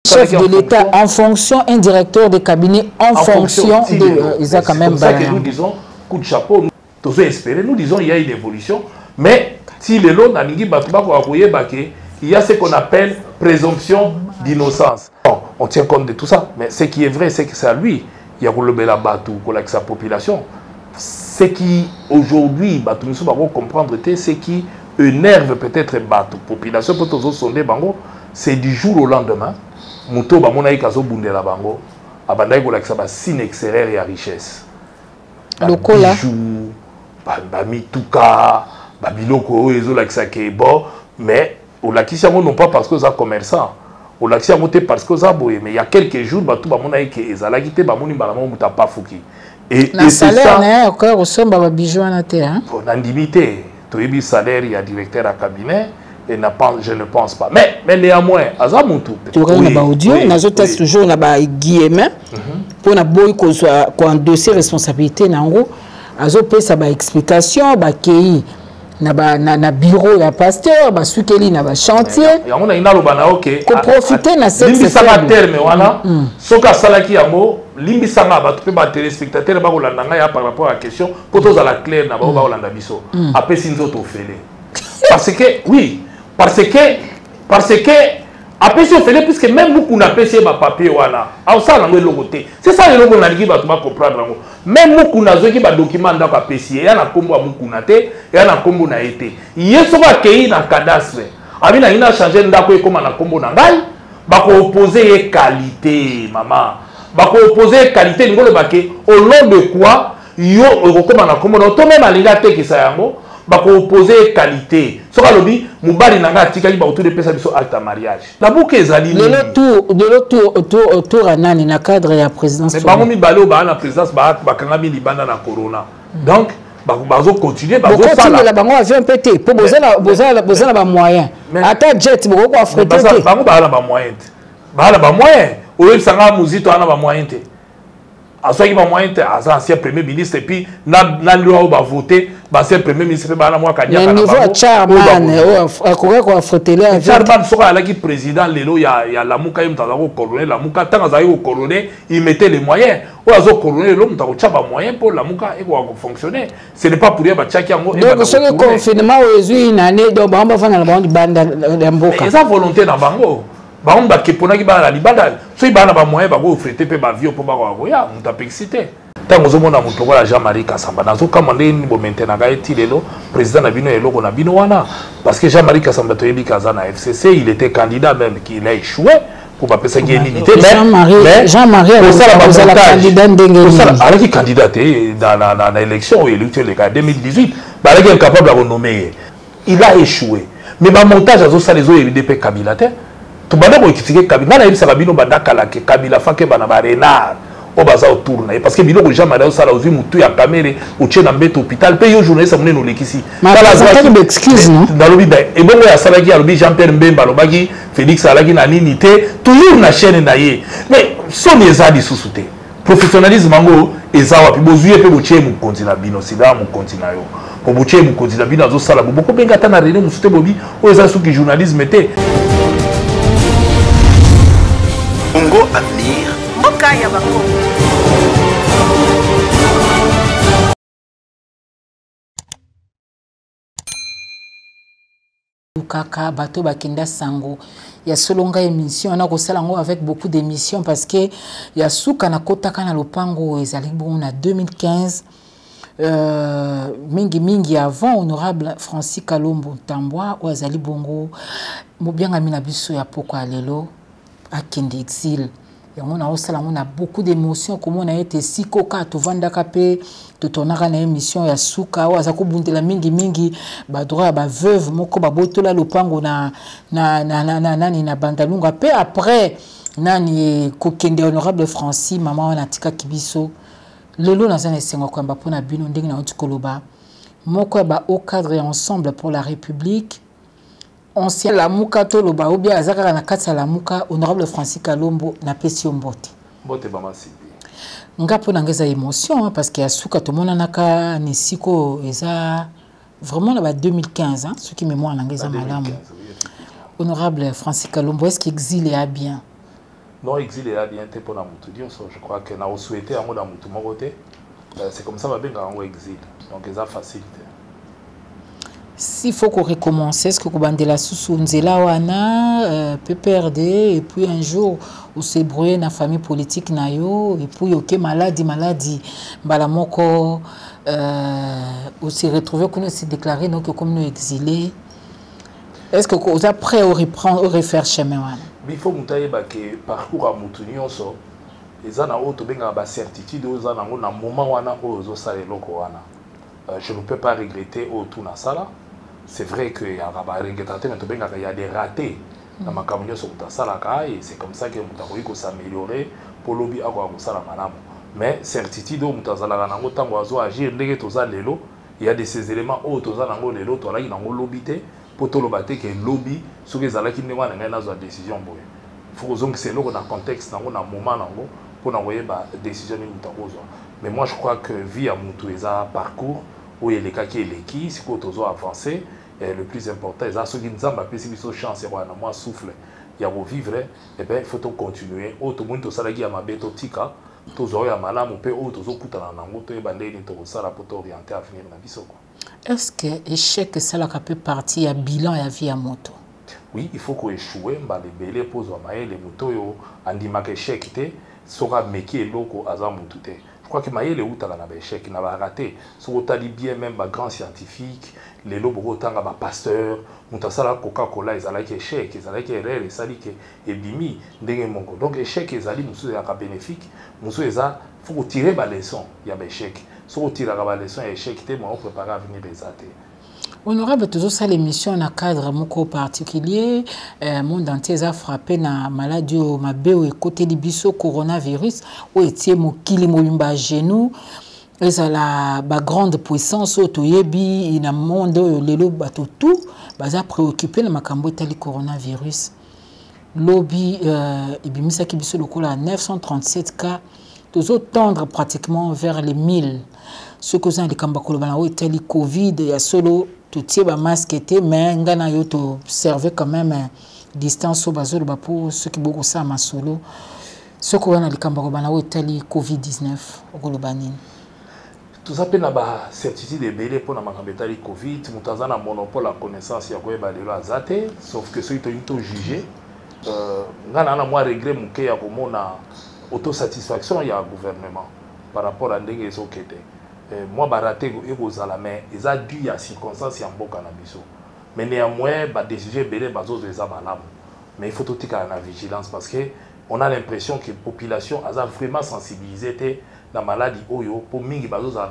Chef de l'État en fonction, un directeur de cabinet en fonction de... Ils ont quand même... C'est pour ça que nous disons, coup de chapeau, nous devons espérer, nous disons il y a une évolution, mais si les lots il y a ce qu'on appelle présomption d'innocence. Bon, on tient compte de tout ça, mais ce qui est vrai, c'est que c'est à lui, il y a avec sa population. Ce qui, aujourd'hui, nous devons comprendre, ce qui énerve peut-être la population, c'est du jour au lendemain. Muto ba mona ikazo bundela bango abandai ko lakisa ba signe extérieur ya richesse lokola ba mituka ba biloko ezo lakisa ke bon mais au lakisa non pas parce que ça commerçant au lakisa moté parce que ça boye mais il y a quelques jours ba tout ba mona ke ezalaki te ba moni ba muta pas fuki et c'est ça na encore osomba ba bijou na te hein pour ndimité to yebi salaire ya directeur à cabinet. Et je ne pense pas. Mais néanmoins, Azamutu. Tu aurais un audio, nous avons toujours guillemets pour un dossier responsabilité. Nous avons ça explication, na bureau ya pasteur, basukeli na chantier. On a une ok. Pour profiter na cette terme wana. Soka salaki yango, limbi sanga ba tu peux téléspectateur ba kolanda ya par rapport à la question pour tous à la claire na ba kolanda biso. Après sinzo to fele. Parce que oui. Parce que après si on fait puisque même beaucoup n'a pas essayé ma papier wana au ça na logo té c'est ça le logo na liki ba tu vas comprendre même beaucoup na zo ki ba document ndako apprécier ya na kombo ya beaucoup na té ya na kombo na été yeso ba kei na cadastre abi na ina changer ndako e koma na kombo na ngai ba ko opposer qualité maman ba ko opposer qualité ngolo ba ke au nom de quoi yo okoma na kombo na to même alinga te ki sa yango bako opposer qualité soka lobi mubali nanga atikali ba autour de pesa biso alta mariage la bouke ezali de l'autre autour anani na cadre ya présidence mais bango mi balo ba na présidence ba kanga mi libanda na corona donc bazo continuer bazo sala la bango avion pété pour bozala ba moyen ata jet boko ko affréter bango ba na ba moyen ba na ba moyen oyo sanga muzito ana ba moyen te asoki ba moyen te ancien premier ministre et puis na loi ba voter ancien premier ministre ba na moi kanya kana ba niveau chairman akoka ko affréter avec chairman soka alaki président lelo ya la muka yim tazako colonel la muka tanga zayo colonel il mettait les moyens ou azo colonel lo mutako chaba moyen pour la muka et ko fonctionner ce n'est pas pour rien ba chaki yango et donc ce confinement ezui une année donc ba fana na bango banda mboka eza volonté na bango baon ba keponaki ba la libanda so ibana ba moyen ba ko frete pe ba vie pour ba ko ya muta pexité tango zo mona muto la Jean-Marie Kassamba nazo kamande ni bo maintenant ga etilelo président na bino eloko na bino wana parce que Jean-Marie Kassamba to yebi kazana FCC il était candidat même qui a échoué pour pas penser qu'il y a une unité mais Jean-Marie a candidat ndenge candidat dans l'élection électorale de 2018 ba il est incapable de nommer il a échoué mais ba montage azo ça les UDP Kabila te tout bana ko critiquer Kabila na yebisa babino bandakala ke Kabila fake bana ba renard o baza autour na parce que biloko Jean-Marie sala ozu mutu ya caméra o tchena mbeto hôpital pe yo journaliste monene olekisi kala za excuse non dalobi ba e bongo ya sala ki alobi Jean-Pierre Mbemba lobaki Félix alaki na nini te toujours na chaîne na ye mais son ezali susute professionnalisme ngo ezawa pi bozuye pe boche mu kontina bino sida mu kontina yo po boche mu kontina bino azo sala boko benga tana rene musute bobi o eza suki journalisme te Congo Avenir. Mokaya Bako. Kaka bato bakenda sango ya solonga émission na kosala ngo avec beaucoup d'émissions parce que ya suka na kotaka na lopango ezali bon na 2015 mingi avant honorable Francis Kalombo Tambwa ou azali bongo mobianga mina biso ya poko alelo à Kende Exil. Et on a beaucoup d'émotions. Comme on a été si coca, tu vends capé, tu tournes à émission, il y a souka, ou à zako bunte la mingi, ba droit, ba veuve, moko ba boto la lopango na bandalunga. Peu après, nani kokende honorable Francis, maman on a tika kibiso. Lelo na zane sengo kwa mbapo na bino ndenge na otikoloba. Moko ba au cadre et ensemble pour la République. Ancien la muka toloba ou bien azaka na katsa la muka honorable Francis Kalombo na pesi mbote. Mbote ba masibi. Ngapo nangeza émotion hein, parce qu'il y a souka tout monde naka nisiko eza vraiment là 2015 hein, ce qui mémoire nangeza malamu. Honorable Francis Kalombo, est-ce qu'exil est bien? Non, exil est bien pour la moutou. Je crois que nous souhaité un mot dans moutou côté. C'est comme ça va bien quand on exil. Donc c'est facilité. S'il faut qu'on recommence, est-ce que Kobandela Sousounzela wana PPRD et puis un jour où s'est brouillé dans la famille politique nayo et puis ok maladie balamoko où s'est retrouvé qu'on s'est déclaré donc comme nous exilés. Est-ce que vous êtes prêt à reprendre ou refaire chemin wana? Il faut moutaye que parcours à moutounion so les ana auto benga ba certitude aux ana na moment wana ozo sale loko wana. Je ne peux pas regretter au tout na sala. C'est vrai qu'il y a des ratés dans ma camion sur ta salle et c'est comme ça que nous avons s'améliorer pour lobby à quoi ça la madame. Mais certitude où nous avons agir il y a de ces éléments où nous avons les lots là qui n'ont lobby pour tout le bâti que lobby sur les alaki ne vont pas dans décision boy. Faut que c'est là dans contexte dans un moment pour envoyer ba décision nous avons. Mais moi je crois que via Moutoueza parcours où il y a les cas qui est l'équipe, si vous avez avancé, le plus important, c'est ceux qui nous ont une chance, moi souffle, il y a vivre, et bien il faut continuer. Tout le monde qui a ma bête tika, tout le monde a malam, ou peut autres autres dans l'angle, tout le monde a pour orienter à venir dans la vie. Est-ce que l'échec ça peut partir à bilan et à vie à moto? Oui, il faut qu'on échoue, les bélés posent les motos, on dit que l'échec était, sera métier loco à Zamoutoute. Je crois que Maïle est où t'as un échec, il n'a pas raté. Si vous avez bien même un grand scientifique, les lobes autant un pasteur, Moutasala Coca-Cola, ils ont échec, ils ont erreur, ils ont et bimi, mongo. Donc échec, ils ont monsieur est bénéfique, monsieur ils ont faut tirer la leçon, il y a échec. Si vous tirez la leçon, échec, on prépare à venir les athées. Honorable, toujours ça l'émission dans cadre moko particulier, monde entier a frappé na maladie au mabé et côté libiso coronavirus où était mokili moyumba genou et ça la grande puissance au toyebi ina monde lelo bato tout baza préoccupé na makambo etali coronavirus lobby ibimisa kibiso lokola 937 cas toujours tendre pratiquement vers les 1000 ce que ça les kamba kolobana etali covid ya solo tout est masque était mais ngana yo to servait quand même distance au bazolo pour ceux qui beaucoup ça masolo ce qu'on a les kambako bana o tali covid-19 au globani tout ça peut na ba certitude de belé pour na makambetali covid mutazana monopole la connaissance ya ko ba lelo azate sauf que ceux qui ont jugé ngana na moi regret muke ya komona autosatisfaction ya gouvernement par rapport à ndenge ezokete. Moi, baraté mais ils ont dû à circonstances en bon cannabis. Mais néanmoins, bah décision belé bazo des amalams. Mais il faut tout à la vigilance parce que on a l'impression que la population a vraiment sensibilisé la maladie oyo pour mingi bazo a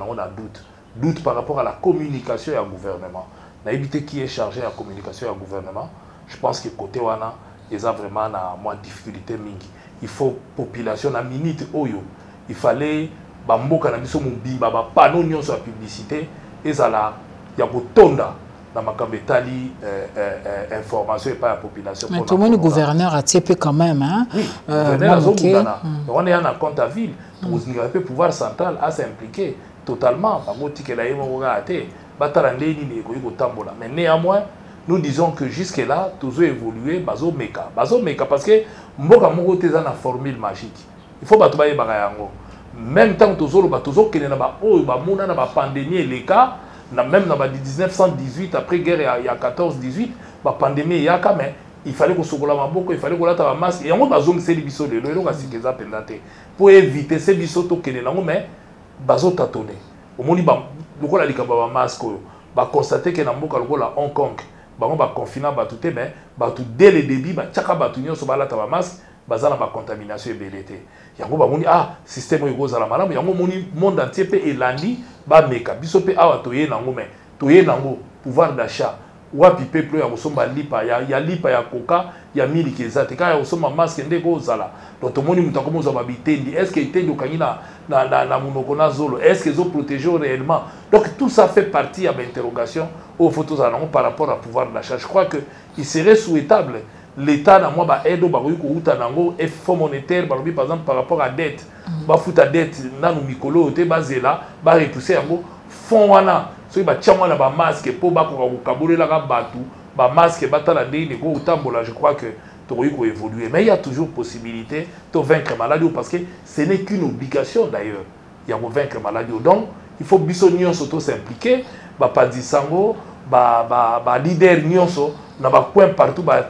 doute par rapport à la communication et au gouvernement. Na évité qui est chargé à la communication et au gouvernement. Je pense que côté wana ils ont vraiment na moins difficulté mingi. Il faut population na minute oyo. Il fallait bamboka na biso mobimba ba panneau nyonso ya publicité ezala ya kotonda na makambo etali information et pas la population. Mais tout le monde gouverneur a tiepé quand même hein. Oui, on est en compte à ville, le pouvoir central a s'impliqué totalement mais néanmoins nous disons que jusque là toujours évolué bazo meka parce que mboka moko teza na formule magique. Il faut battre yango. Même temps toujours qu'il y a une pandémie les cas même dans 1918 après guerre il y a 14-18 la pandémie il y a quand même il fallait que ce maboko il fallait que la masque et on va zone c'est biso le pour éviter ces biso to kene nango mais bazo tâtonner au moni ba lokola likaba ba masque ba constater que na mboka lokola Hong Kong ba on ba confiner ba tout mais ba tout dès le début ba tchaka ba tout nyonso ba la ta masque bazana ba contamination ebelete yango ba moni système oyo za la malamu yango moni monde entier pe elandi ba meka biso pe awa toye nango mais toye nango pouvoir d'achat wapi peuple ya kosomba lipa ya lipa ya coca ya miliki ezate ka ya kosomba masque ndeko zala donc to moni muta komo za ba bitendi est-ce que itendi okangi na munoko na zolo est-ce que zo protéger réellement donc tout ça fait partie à l'interrogation aux photos par rapport à pouvoir d'achat. Je crois que il serait souhaitable l'État na moi ba aide ba ko uta nango et fonds monétaire par exemple par rapport à dette ba futa dette na no mikolo te bazela ba repousser yango fonds wana so ba tchama na ba masque po ba ko kabolela ka batu ba masque batala ndeni ko utambola. Je crois que évoluer, mais il y a toujours possibilité de vaincre la maladie parce que ce n'est qu'une obligation d'ailleurs. Il y a vaincre la maladie. Donc il faut bisogner surtout s'impliquer, pas dire sango, leader nyonso na ba coin partout ba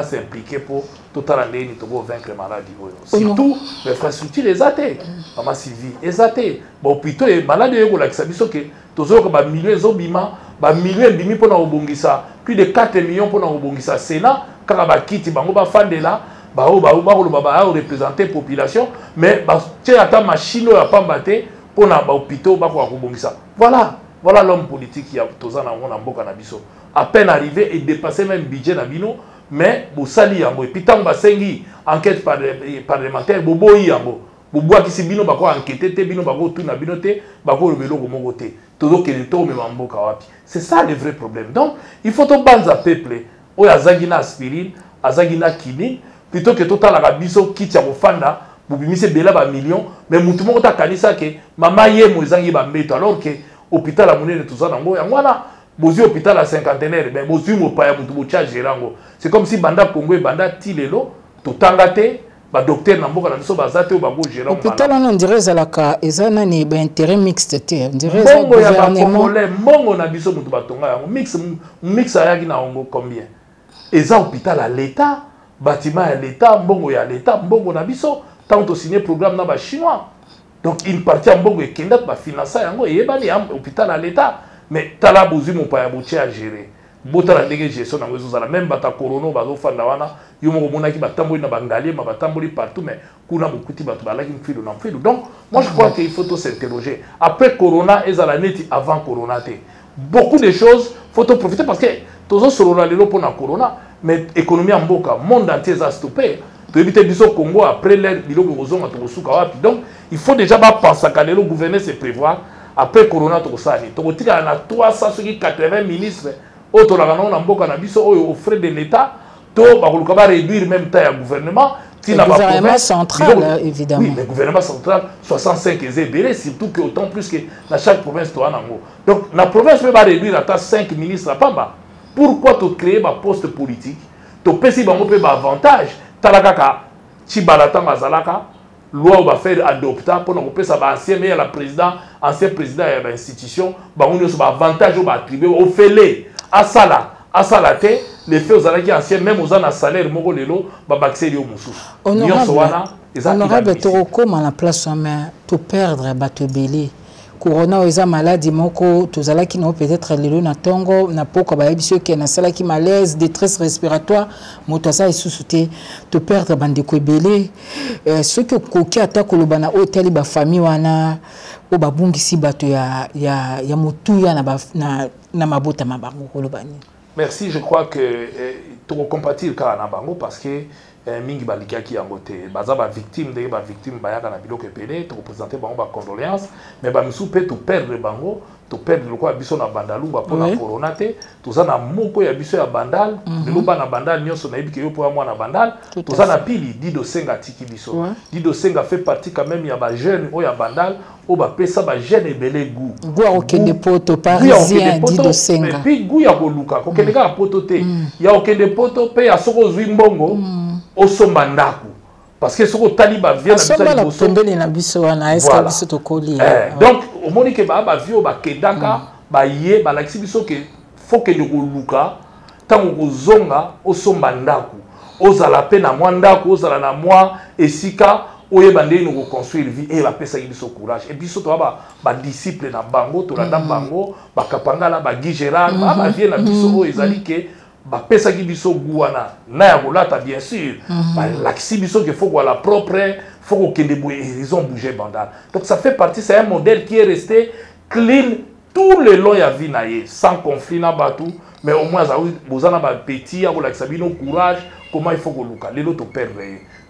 s'impliquer pour total année ni to vaincre la maladie. Surtout l'infrastructure les athées, maman Sylvie, les athées. Bon plutôt les maladies ko la kisabiso que tozo ko ba millions zobima, ba millions bimi pour na obongisa, plus de 4 millions pour na obongisa Sénat, quand ba kiti bango ba fandela, ba représenter population, mais ba tiens ta machine ya pambate pour na ba hôpital ba ko obongisa. Voilà l'homme politique qui a tozana na mboka na biso. À peine arrivé et dépassé même budget na bino, mais bo sali yango et puis tant ba sengi enquête parlementaire boboyi yango. Boboa ki si bino ba ko enquêter te bino ba ko tout na bino te ba ko rebelo ko moko te. Tozo kele to me mboka wapi. C'est ça le vrai problème. Donc, il faut to banza peuple o ya zagina aspirine, azagina kini plutôt que total la biso kiti ya kofanda bobimise bela ba millions mais mutu moko ta kanisa ke mama ye mo ezangi ba mbeto alors que hôpital à monnaie de tout ça nango yango wana bozi hôpital à cinquantenaire mais bozi mo pa ya mutu bo charge rango. C'est comme si banda Congo et banda tilelo to tangate ba docteur na mboka na biso bazate o ba go gérer hôpital on dirait zalaka ezana ni ba intérêt mixte te on dirait ça gouvernement mbongo na biso mutu batonga yango mix ayaki na ongo combien eza hôpital à l'état bâtiment à l'état mbongo ya l'état mbongo na biso tant to signer programme na ba chinois. Donc une partie en bongo et kenda ba financer yango yebani hôpital à l'état mais tala bozi mon pa ya boche à gérer botala ndenge gestion na ngozo zala même bata corona bazo fanda wana yomo ko monaki batamboli na bangalie ma batamboli partout mais kuna bokuti bato balaki mfido na mfido. Donc moi je crois qu'il faut s'interroger après corona et zala neti avant corona te beaucoup de choses faut profiter parce que tozo solola lelo pour na corona mais économie en mboka monde entier a stoppé. Congo après l'air donc il faut déjà penser que le gouvernement se prévoir après corona to sali to tika na 380 ministres auto la na mboka na biso au frais de l'état to ba ko ba réduire même temps le gouvernement le gouvernement central évidemment oui le gouvernement central 65 est surtout que autant plus que dans chaque province to anango donc la province va réduire à 5 ministres à pamba. Pourquoi tu créer un poste politique tu peux si bango pe avantage talakaka chibalatanga azalaka loi va faire adopter pour nous ça va ancien mais la président ancien président de l'institution ba on so avantage ba attribuer au félé asala te les faits aux alaki ancien même aux ana salaire moko lelo ba baxeli au mususu honorable toroko à la place mais tout perdre ba te belé corona eza maladie moko tozalaki no peut-être lelo na tongo na poko ba yebisio ke na salaki malaise détresse respiratoire moto asa isusu te to perdre bandeko ebele ce que koki ata koloba na hôtel ba famille wana o babungisi bato ya motuya na mabota mabango kolobani. Merci, je crois que to compatir ka na bango parce que mingi balikaki yango te baza ba victime de ba victime bayaka na biloko epele to représenter bango ba condoléances mais ba misu pe to perdre bango to perdre le quoi biso na bandalu ba pona corona te to za na moko ya biso ya bandal de loba na bandal nyonso na ibike yo po moi na bandal to za na pili Dido Senga tiki biso Dido Senga fait partie quand même ya ba jeune o ya bandal o ba pesa ba jeune ebele goût goût okende poto parisien Dido Senga mais puis goût ya koluka ko kende ka poto te ya okende poto pe ya soko zwi mbongo osomba ndaku parce que soko taliba vient na biso wana est-ce que biso to koli donc au moni ke ba vio ba kedaka ba ye ba laksi biso ke faut que le luka tango kozonga osomba ndaku ozala pe na mwa ndaku ozala na mwa esika oyeba ndeni ko construire vie et ba pesa biso courage et biso to ba disciple na bango to la bango ba kapangala ba Gérard ba vie na biso ezali ke ba pesa ki biso guana na ya kolata bien sûr ba laksi biso que faut la propre faut que kende boye ils ont bougé bandal donc ça fait partie c'est un modèle qui est resté clean tout le long ya vie na ye sans conflit na batou mais au moins ça bozana ba petit ya kolakisa bino courage comment il faut que luka lelo to perdre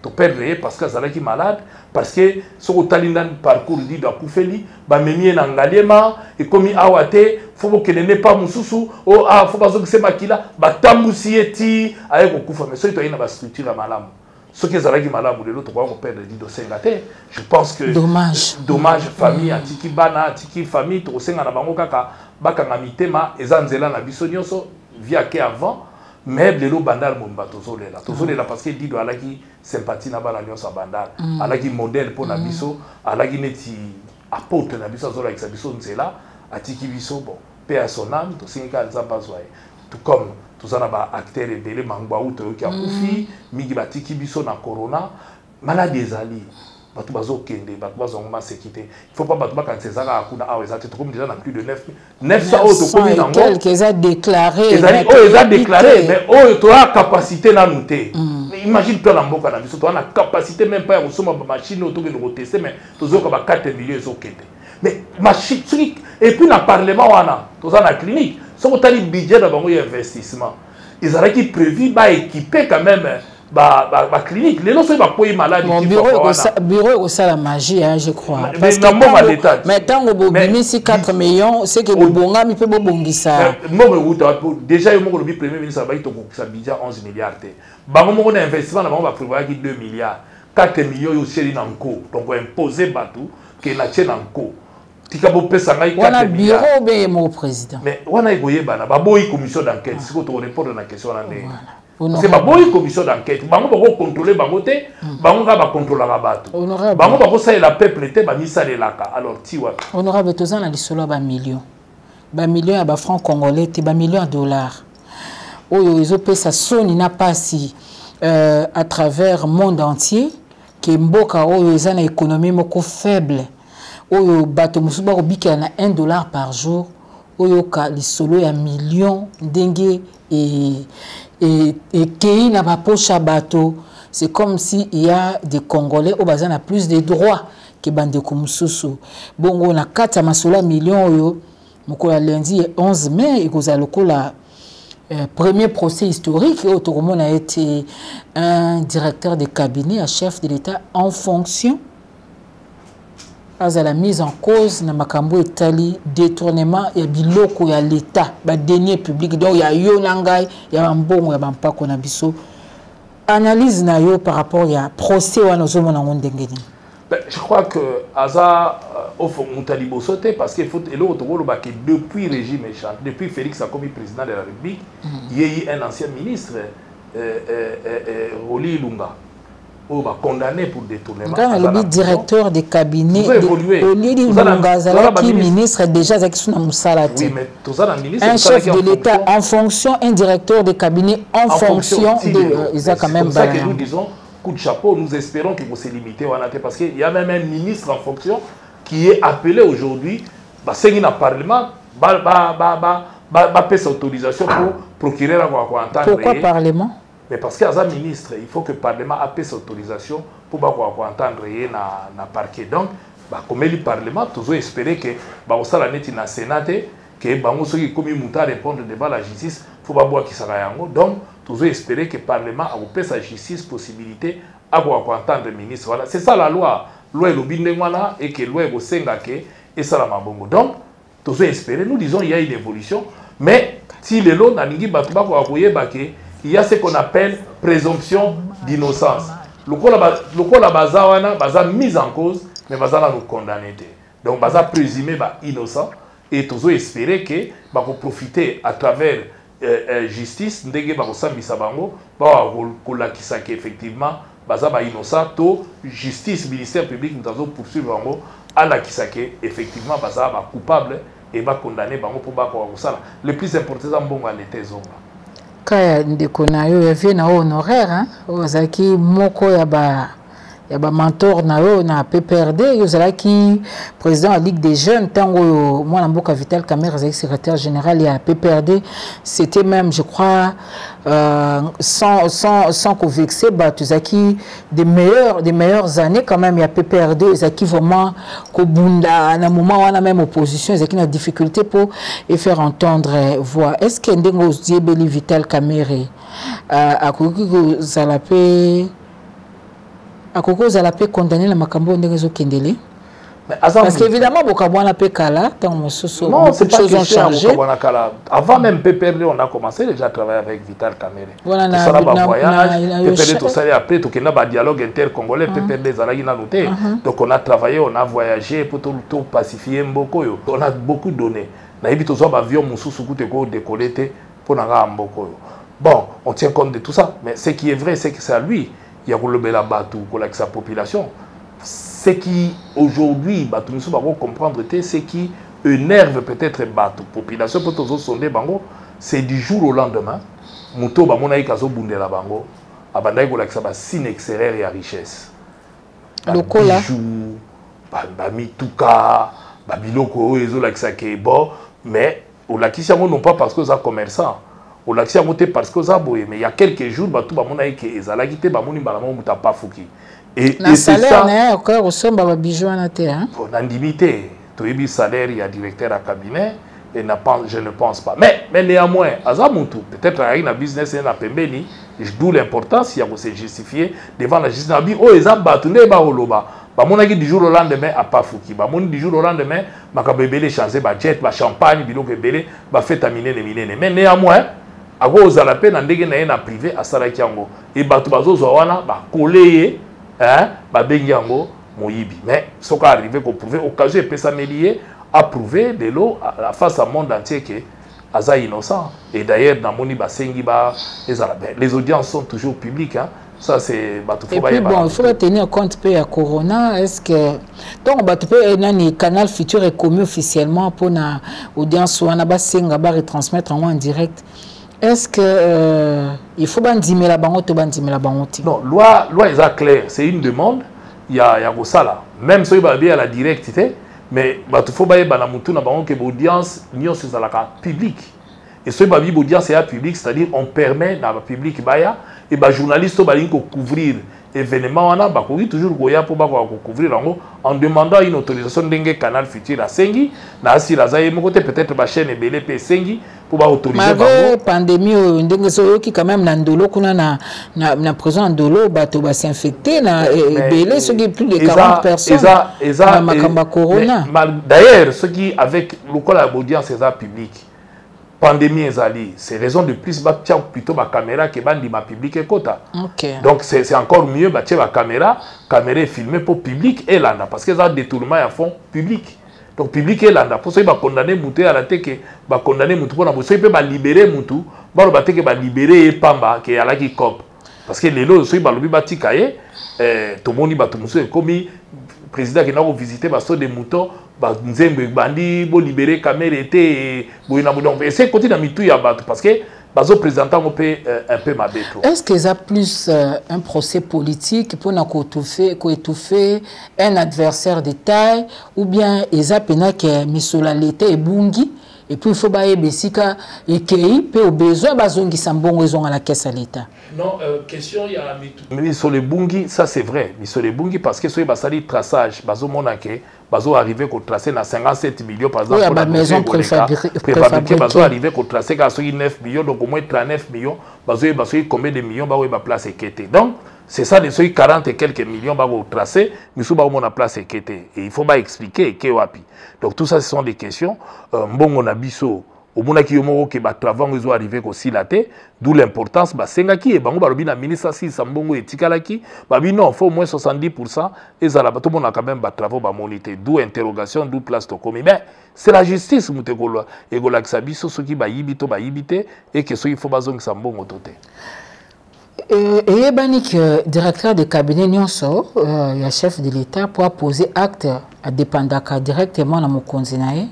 to perdre parce que zalaki malade parce que soko talindan parcours dit do akufeli ba memi na ngaliema et komi awate faut que ne pas mususu o a faut bazo que c'est makila ba tambusi eti aye ko kufa mais so to ina ba structure malamu ce qui zalaki malamu de l'autre ko perdre dit do sengate je pense que dommage famille atiki bana atiki famille to senga na bango kaka bakanga mitema ezanzela na biso nyonso via que avant mais lelo bandal mon batozo lela parce que dit do alaki sympathie na bana nyonso bandal alaki modèle pour na biso alaki neti apôtre na biso zola avec biso nzela atiki biso bon paix à son âme to singa nzamba zoye tout comme tout ça na ba acteur ebele mangwa uto ki akufi migi batiki biso na corona maladie ezali bato bazokende bato bazongoma sécurité il faut pas bato bakansezaka akuna awa ezate to comme déjà na plus de 900 autres communes nango quelques a déclaré ezali eza déclaré mais to a capacité na nouté imagine toi na mboka na biso to na capacité même pas ya kosoma ba machine auto que de tester mais tozoka ba 4 millions ezokende mais machine et puis na parlement wana toza na clinique soko tali budget na bango ya investissement ils auraient prévu ba équiper quand même ba clinique les gens ba poyi malade qui bureau au ça la magie hein, je crois parce que mais tant que bimi si 4 millions c'est que bobonga mi peut bobongisa déjà yo moko le premier ministre ba to ko sa budget 11 milliards te bango moko na investissement na bango ba prévoir ki 2 milliards 4 millions yo seli na nko donc imposer batou que na tien na nko tika bo pesa ngai 4 milliards bureau be mo président mais wana igoyeba na ba boyi commission d'enquête siko to répondre na question na ndé c'est pas une commission d'enquête. Bango bako contrôler bango te, bango ga contrôler rabato. Bango bako ça la peuple te ba misa de laka. Alors tiwa. Honorable tozan na lisolo ba millions. Ba millions ya ba francs congolais te ba millions de dollars. Oyo ezo pesa soni na pasi à travers monde entier que mboka oyo eza na économie moko faible. Oyo bato musuba ko bika na $1 par jour. Oyo ka lisolo ya millions ndenge et qui n'a pas poche à bateau, c'est comme si il y a des Congolais au bazar a plus de droits que bande Koumusousou. Bon, on a 4 millions yo, mokola lundi 11 mai et vous allez la premier procès historique et autrement a été un directeur de cabinet, un chef de l'État en fonction. À la mise en cause na makambo etali détournement ya biloko ya l'état ba denier public donc ya yo nangai ya mbongo ya bampako na biso analyse na yo par rapport ya procès wana ozomona ngondengeni. Je crois que Aza au fond mutalibo sauté parce qu'il faut et l'autre que depuis régime échange depuis Félix a commis président de la République il y a eu un ancien ministre Roli Lunga on va condamner pour détournement. Le directeur des cabinets, qui ministre déjà oui, mais un chef de l'État en fonction, un directeur des cabinets en fonction de c'est comme ça que nous disons coup de chapeau, nous espérons qu'il faut se limiter parce qu'il y a même un ministre en fonction qui est appelé aujourd'hui c'est un parlement faire autorisation pour procurer la entendre. Pourquoi parlement? Mais parce qu'il y a un ministre, il faut que le Parlement ait cette autorisation pour entendre na parquet. Donc, comme le Parlement, toujours espérer que la net na Sénat, que ceux qui commis muta répondre devant la justice, il faut pas voir qui sera yango. Donc, toujours espérer que le Parlement ait sa justice possibilité à entendre le ministre. Voilà, c'est ça la loi. Loi est le bindengwana et que loi est au sengake et ça la mabongo. Donc, toujours espérer. Nous disons il y a une évolution, mais si les lois n'angi batuba ko akoye bake il y a ce qu'on appelle présomption d'innocence. Le cas la baza mise en cause, mais baza nous condamner. Donc baza présumé innocent et toujours espérer que va profiter à travers justice ndenge ba kosambisa bango ba kolakisa que effectivement baza innocent to justice ministère public nous avons poursuivre bango à la kisake effectivement baza coupable et va condamner bango pour ba ko sala. Le plus important c'est mbongo l'été zonga. Kaya ndeko na yo ya vie na honoraire hein ozaki moko ya ba mentor na yo na PPRD ozaki président de la Ligue des jeunes tango moi mboka Vital Kamerhe ozaki secrétaire général ya PPRD c'était même je crois sans qu'on vexer ozaki des meilleures années quand même ya PPRD ozaki vraiment kobunda na moment wana même opposition ozaki na difficulté pour faire entendre voix est-ce que ndengo ozibeli Vital Kamerhe akoki kozala pe Akoko la paix condamné la makambo ndegezo kendele. Parce qu'évidemment, Bokabwana Pekala, dans mon sous non, c'est pas choses ont changé. Avant même PPRD, on a commencé déjà à travailler avec Vital Kamere. Voilà, on a voyage, PPRD, tout ça, après, tout un dialogue inter-congolais, PPRD, donc on a travaillé, on a voyagé pour tout pacifier Mboko. On a beaucoup donné. On a eu tout ça, avion, Moussou, décollé pour Mboko. Bon, on tient compte de tout ça, mais ce qui est vrai, c'est que c'est à lui. Il y a le Bela Batou, avec sa population. Ce qui, aujourd'hui, nous devons comprendre, ce qui énerve peut-être la population, c'est du jour au lendemain. Mouto Bamona Ikazo Bundela Bango, Abandaï Golaksa, signe extérieur et à richesse. Lokola. Bijou, Bamituka, Babiloko, Ezo Laksake, bon, mais au Lakisiamo non pas parce que c'est commerçant. Au Lakisiamo parce que c'est boé. Mais il y a quelques jours, Batou Bamona Ike, Ezalakite, Bamoni Balamo Moutapa Fouki. Et c'est ça. Encore au sommet de bijou en terre. Pour l'indemnité, tu as eu salaire, il y a directeur à cabinet, et je ne pense pas. Mais néanmoins, Azamutu, peut-être qu'il y a un business et un pembeni, d'où l'importance, il y a se justifier devant la justice. Oh, ils ont battu les baoloba. Mon avis du jour au lendemain à Pafouki. Mon du jour au lendemain, ma cabébélé chancé, ma jet, ma champagne, bilo kebélé, ma fête à miner les miner. Mais néanmoins, à cause de la peine, on a un privé à Sarakiango. Et Batu Bazo Zowana, collé. Babengi yango moyibi mais ce qui arrivé qu'on pouvait occasion peut s'améliorer à prouver de l'eau à la face à monde entier que aza innocent et d'ailleurs dans moni basengi ba les audiences sont toujours publiques hein. Ça c'est et puis bon il faut tenir compte peu à corona est-ce que donc nani canal futur est commis officiellement pour na audience wana basenga ba retransmettre en direct. Est-ce que il faut bandimer la banque ou bandimer la banque? Non, loi est claire. C'est une demande. Il y a ça là. Même si il y a la directité, mais il faut que la banque ait audience publique. Et si il y a une audience publique, c'est-à-dire on permet dans le public et les journalistes de couvrir l'événement, on toujours pour couvrir en demandant une autorisation d'un canal futur à Sengi, peut-être la chaîne BLP Sengi. Pour autoriser la pandémie qui quand même ndolo kuna na prison ndolo bato ba s'infecter na belé ceux qui plus de 40 personnes na corona d'ailleurs ceux qui avec le la audience public pandémie ezali c'est raison de plus ba plutôt ba caméra que bandi ma public ekota donc c'est encore mieux ba la caméra filmée pour public et là parce que ça détournement à fond public. Donc, le public est là. Pour ça, il va condamner Moutou à la tête, il va condamner Moutou pour il peut libérer Moutou, il va libérer Pamba, qui est à la COP. Parce que les lots, il va libérer tout le monde va tout le comme le président qui a visité les moutons, il va libérer Kamere et c'est côté de Mitou, parce que les représentants un peu mabéto. Est-ce qu'il y a plus un procès politique pour étouffer un adversaire de taille ou bien il y a que Missolalete et Bungi et puis il faut que Bessika et Kei peut au besoin bazongi sambongo ils ont à la caisse à l'État. Non, question il y a mais sur les Bungi ça c'est vrai, mais sur les Bungi parce que sur les basali traçage bazo monake bazo arrivé au tracé na 57 millions par exemple pour la maison préfabriquée bazo arrivé au tracé à 9 millions donc au moins 39 millions bazo combien de millions ba ba place ekete. Donc c'est ça de ceux 40 et quelques millions ba au tracé mais sous ba on a place ekete et il faut pas expliquer que wapi. Donc tout ça ce sont des questions mbongo na biso au monde qui est travail ils ont arrivé aussi la tête d'où l'importance senga qui est bango balobi na ministre si sambongo etikalaki babi non faut au moins 70% et ça là tout le monde a quand même travaux ba monité d'où interrogation d'où place to commis mais c'est la justice mutekolo et gola kisabiso ceux qui ba yibito ba yibité et que ceux il faut bazong sambongo toté et Banik directeur de cabinet nyonso le chef de l'État pour poser acte à dépendaka directement na mokonzi nae.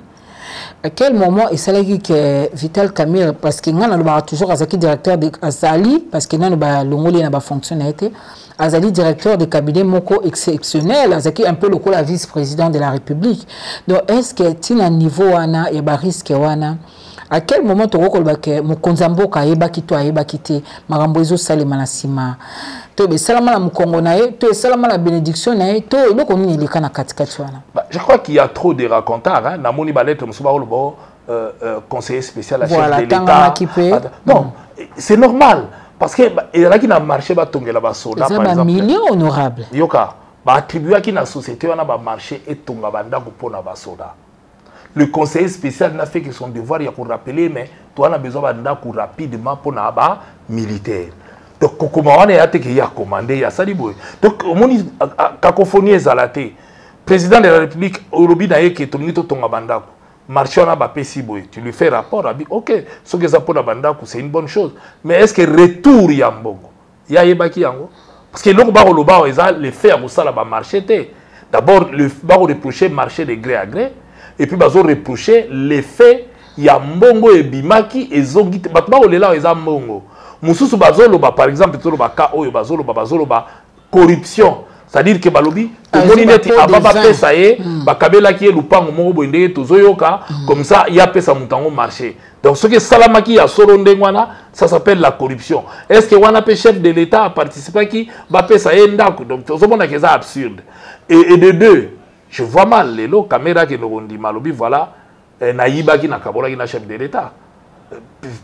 À quel moment il s'agit que Vital Kamere parce qu'il y a toujours Azaki directeur de Azali parce qu'il y a l'ongoli n'a pas fonctionné Azali directeur de cabinet moko exceptionnel Azaki un peu le la vice-président de la République donc est-ce que tu as un niveau wana et ba risque wana à quel moment tu reconnais que mokonzambo ka yeba kito ayeba kité marambo ezo salema na sima to be salama la mukongo nae to salama la bénédiction nae to eloko nini leka na katikati wana. Je crois qu'il y a trop de racontars hein na moni ba lettre musuba lo conseiller spécial à chef de l'État. Non, c'est normal parce que il a qui na marché ba tongela ba soda par exemple millions honorables yoka ba attribuer qui na société wana ba marché et tonga banda ko pona ba soda. Le conseiller spécial n'a fait que son devoir il a pour rappeler mais toi on a besoin banda ko rapidement pour na ba militaire. Donc comment on est à te qui a commandé ya saliboy. Donc mon cacophonie ezalate. Président de la République Orobi na yeke tongi to tonga banda ko. Marché on a ba pesiboy. Tu lui fais rapport abi OK, ce que ça pour la banda ko c'est une bonne chose. Mais est-ce que retour ya mbongo? Ya yebaki yango parce que l'on va au bas les faits à ça là marché. D'abord le va reprocher marché de gré à gré et puis bazo reprocher les faits ya mbongo et bimaki et zongite batba olela eza mbongo. Mususu bazolo ba par exemple tolo ba ka oyo bazolo ba corruption. C'est-à-dire que balobi to moni neti ababa pesa ye bakabela ki lupango moko boindé tozoyoka comme ça il y a pesa mutango marché. Donc ce que salamaki ya solo ndengwana ça s'appelle la corruption. Est-ce que wana pe chef de l'État a participé qui ba pesa ye ndako donc tozomona que c'est absurde. Et de deux, je vois mal les lo caméra que nous dit malobi voilà naïba qui na kabola qui na chef de l'État.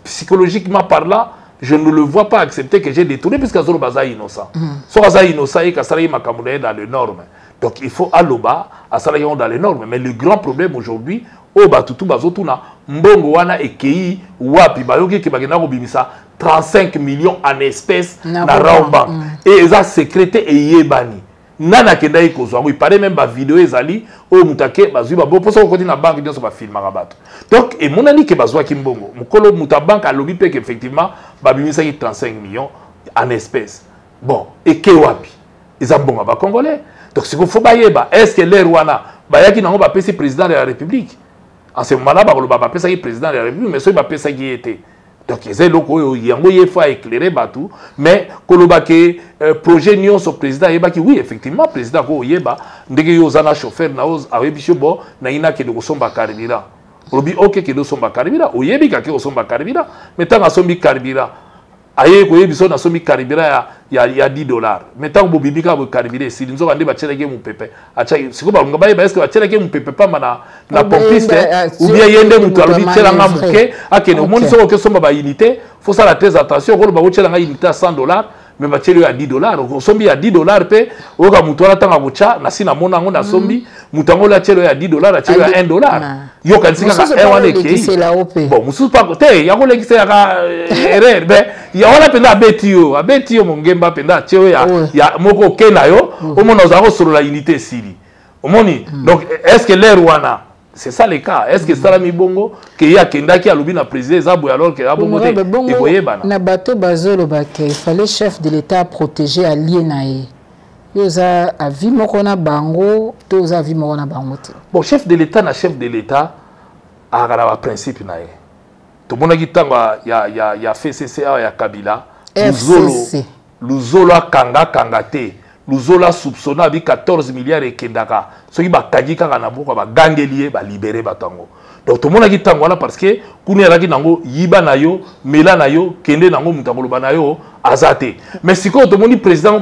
Psychologiquement parlant je ne le vois pas accepter que j'ai détourné puisque Zoro Baza est innocent. So Baza est innocent et Kasarayi Makamouné dans les normes. Donc il faut alloba à Salayi dans les normes. Mais le grand problème aujourd'hui, au Batutu Bazotuna, Mbongo Wana et Kei, Wapi, Bayoki Kibagena Robimisa, 35 millions en espèces dans Raobank. Et ils ont sécrété et Yebani. Nana kenda ikozwa il paraît même ba vidéo ezali o mutake bazui ba bo poso ko na banque nyonso ba film rabato donc et mon ami ke bazwa kimbongo mukolo muta banque a lobi pe que effectivement ba bimisa ki 35 millions en espèces bon et ke wapi ils ambonga ba congolais donc ce qu'il faut ba yeba est-ce que les rwanda ba yaki nango ba pesi président de la république en ce moment là ba ba pesa ki président de la république mais so ba pesa ki était. Donc, il y a un éclairé batou, mais kolobake projet nion so président yeba ki oui effectivement président ko yeba ndenge yo zana chauffeur na oz awebicho bo na ina ke de somba carburant. Robi OK ke de somba carburant, oyebi ka ke somba carburant, mais tant a sombi carburant. Aye ko yebi so na sombi carburant ya $10. Mais tant bo bibika bo carburant si nzo bande ba cheleke mu pepe. Acha siko ba ngaba yeba est-ce que ba cheleke mu pepe pa na pompiste ou bien yende mutu alobi chelanga muke akene omoni so ke somba ba unité faut ça la très attention ko ba chelanga unité à $100 mais ba chelo ya $10 sombi ya $10 pe oka mutu ala tanga bucha na sina mona ngo na sombi mutango la chelo ya $10 a chelo ya $1 yo kansika ka ewane ke bon musu pa te ya ko lekise ya ka erreur be ya wala penda abetio mongemba penda chelo ya moko kena yo omona za solo la unité sili omoni donc est-ce que l'air wana c'est ça le cas est-ce que Salami Bongo que ya kendaki alobi na président Zabou alors que Abongo te voyez bana na bato bazolo bake il fallait chef de l'État protéger allié nae yoza avi moko na bango toza avi moko na bango te bon chef de l'État a un principe nae to mona kitanga ya FCCA ya Kabila luzolo kanga te Luzola soupçonna avec 14 milliards et kendaka. Ce qui va taguer quand on a beaucoup va gangelier va libérer batango. Donc tout le monde a dit tango là parce que kuni alaki nango yiba nayo, mela nayo, kende nango mutango banayo azate. Mais si quand tout le monde dit président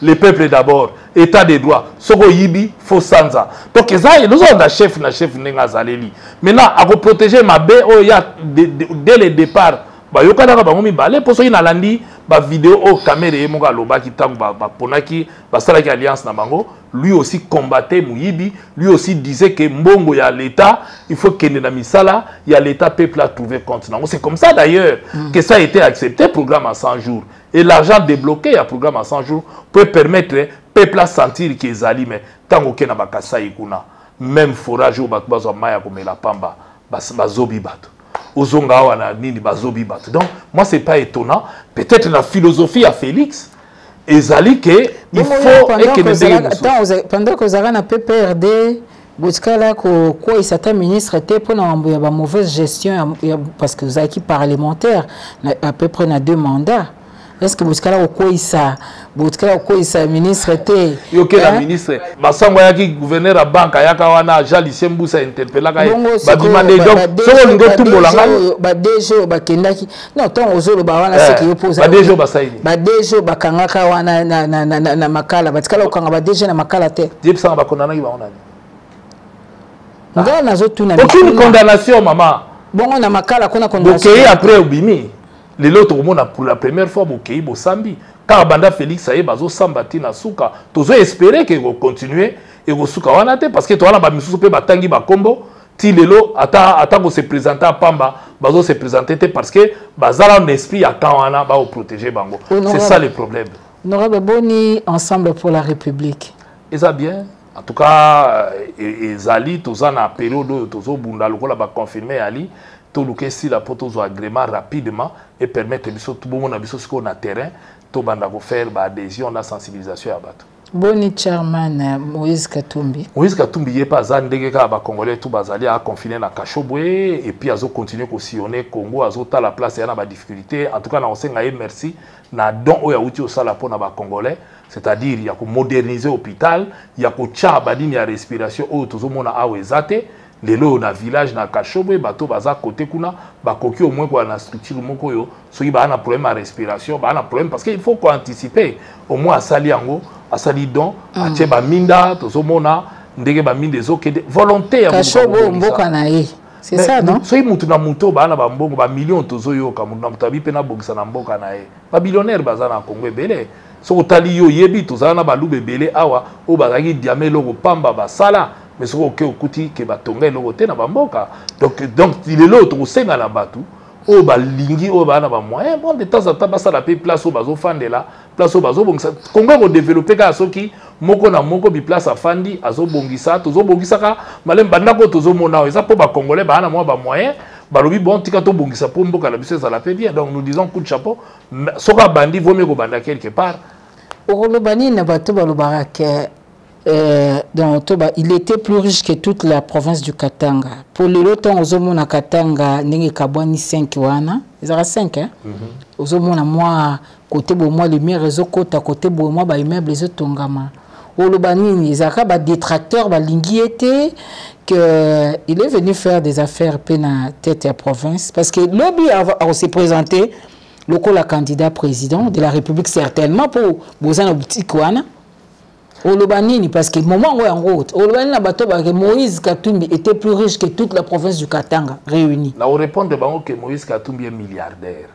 le peuple d'abord, état de droit. Soko yibi faut sanza. Donc ça nous on a chef nenga zaleli. Maintenant à protéger ma bé oh ya dès le départ ba yokana ka bango mibale poso ina landi ba vidéo o caméra e monga loba ki tango ba ponaki ba salaki alliance na bango lui aussi combattait Mouyibi lui aussi disait que mbongo ya l'état il faut que na misala ya l'état peuple a trouvé compte nango c'est comme ça d'ailleurs que ça a été accepté programme à 100 jours et l'argent débloqué à programme à 100 jours peut permettre peuple à sentir que ezali mais tango ke na bakasa ikuna même forage au batbazo maya komela pamba bazobi bato Ozonga wana nini bazobi bat. Donc moi c'est pas étonnant, peut-être la philosophie à Félix ezali que il faut pendant que Zara na PPRD Boutskala ko il s'attend ministre était pour na mauvaise gestion parce que Zaki parlementaire à peu près na 2 mandats. Est-ce que Boutskala ko isa ministre était yoke la ministre basango yaki gouverneur à banque ayaka wana Jean Lisembusa interpella ka ba demander donc so ngo tumbolanga ba dejo ba kendaki non tant ozolo ba wana c'est que pose ba dejo ba saini ba dejo ba kangaka wana na makala batikala okanga ba dejo na makala te dipsa ba kondana ki ba wana ngana zo tuna aucune condamnation maman bon on a makala kuna condamnation donc après obimi Les autres, pour la première fois, au Sambi. Quand Banda Félix a bazo sambati na suka, tous espérer que vous continuez et vous suka wanate parce que toi là ba misusu pe batangi ba kombo ti lelo ata se présenter à Pamba, bazo se présenter parce que bazala un esprit à Kawana ba protéger bango. C'est ça le problème. Honorable Boni, Ensemble pour la République. Et ça bien. En tout cas, ezali toza na période tozo bunda lokola ba confirmer ali to lukesi la poto zo agrément rapidement et permettre biso tout bon na biso siko na terrain to banda ko faire ba adhésion na sensibilisation ya bato. Boni chairman Moïse Katumbi. Moïse Katumbi yé pas ndenge ka ba congolais tout bazali a confiner na Kashobwe et puis azo continuer ko sillonner Congo azo ta la place ya na ba difficulté. En tout cas na osenga ye merci na don oya uti osala pona ba congolais. C'est-à-dire, il y a qu'à moderniser l'hôpital, il y a qu'à tchabadine ya respiration, oh, tout le monde a ouezate, les lots dans village, dans Kachobe, bateau, baza, côté kuna, bakoki au moins quoi, dans structure, moko yo, so il y a un problème à respiration, bah, un problème parce qu'il faut qu'on anticipe, au moins à sali ango, à sali don, à tcheba minda, tout le monde a, ndege ba minde zo, volonté à Kachobe, mboka nae. C'est ça, non? So il mutu na muto, bah, na ba mbongo, ba millions tozo yo, comme na mutabi pena bogisa na mboka nae. Ba billionnaire baza na Congo belé. So otali yo yebi tozana ba lube belé awa o bazaki diamé loko pamba ba sala mais so oke okuti ke batonga loko te na bamboka donc il est là to senga na batu o ba lingi o ba na ba moyen bon de temps en temps ça la place o bazo fandela place o bazo bongisa Congo ko développer ka soki moko na moko bi place afandi azo bongisa tozo bongisa ka malem banda ko tozo mona eza po ba congolais ba na mo ba moyen balobi bon tika to bongisa po mboka la biso ça la fait bien donc nous disons coup de chapeau soka bandi vaut mieux ko banda quelque part. Orolobani Nabato Balobarak, il était plus riche que toute la province du Katanga. Pour le loton, Ozomona Katanga, Nenge Kabwani 5 wana, ils ont 5, hein? Ozomona moi, côté de moi, les meilleurs réseaux côté de moi, bah, immeubles, les autres tongama. Orolobani, ils ont des détracteurs, bah, l'inguiété, qu'il est venu faire des affaires pena tête à province. Parce que l'objet a s'est présenté. Le candidat président de la République certainement pour Bozana boutique wana Olobanini parce que moment où en route Olobanini bato ba que Moïse Katumbi était plus riche que toute la province du Katanga réunie. Là on répond de bango que Moïse Katumbi est milliardaire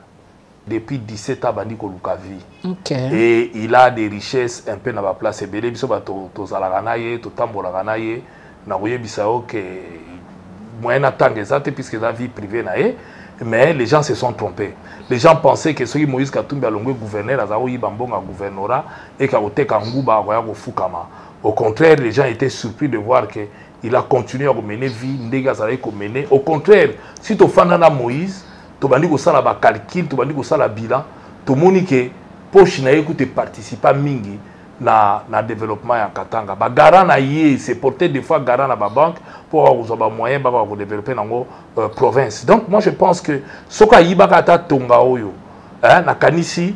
depuis 17 ans bandi ko lukavi. Okay. Et il a des richesses un peu dans la place et belé biso bato to zalaka na ye to tambola na ye na oyebisa o que moyen atanga ezate puisque la vie privée na ye. Mais les gens se sont trompés. Les gens pensaient que ce qui Moïse Katumbi a longué gouverneur, il a gouvernorat et qu'il a fukama. Au contraire, les gens étaient surpris de voir qu'il a continué à mener vie, mener. Au contraire, si tu as Moïse, tu as dit que ça a calcul, tu as dit que ça a bilan, tu as dit que poche na écoute participer mingi na développement ya Katanga. Ba garant na yé, c'est porté des fois garant na ba banque pour avoir moyen pour développer dans la province. Donc moi je pense que ce qui est tonga oyo na kanisi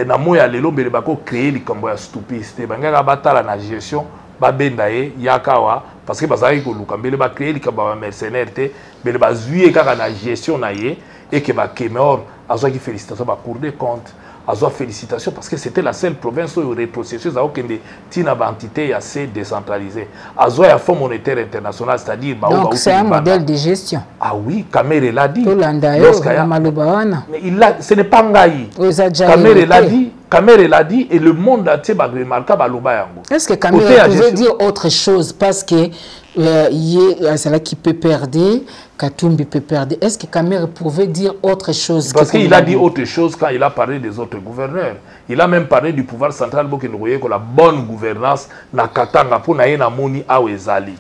na moya lelo mbele bako créer likambo ya stupidité bangaka batala na gestion ba benda ye yakawa parce que bazaki ko lukambele ba créer likambo ya mercenaire te mbele bazuye kaka na gestion na ye et que ba Kemor azaki félicitations ba Cour des comptes azo félicitations parce que c'était la seule province où le processus a aucune tina entité assez décentralisée. Azo a fonds monétaire international, c'est-à-dire donc c'est un modèle de gestion. Ah oui, Kamere l'a dit. Mais ce n'est pas Ngaï. Kamere l'a dit. Kamere l'a dit et le monde a été remarqué à Lubayango. Est-ce que Kamere pouvait dire autre chose parce que cela qui peut perdre, Katumbi peut perdre. Est-ce que Kamere pouvait dire autre chose? Parce qu'il a dit autre chose quand il a parlé des autres gouverneurs. Il a même parlé du pouvoir central pour la bonne gouvernance na Katanga pour na moni awezali.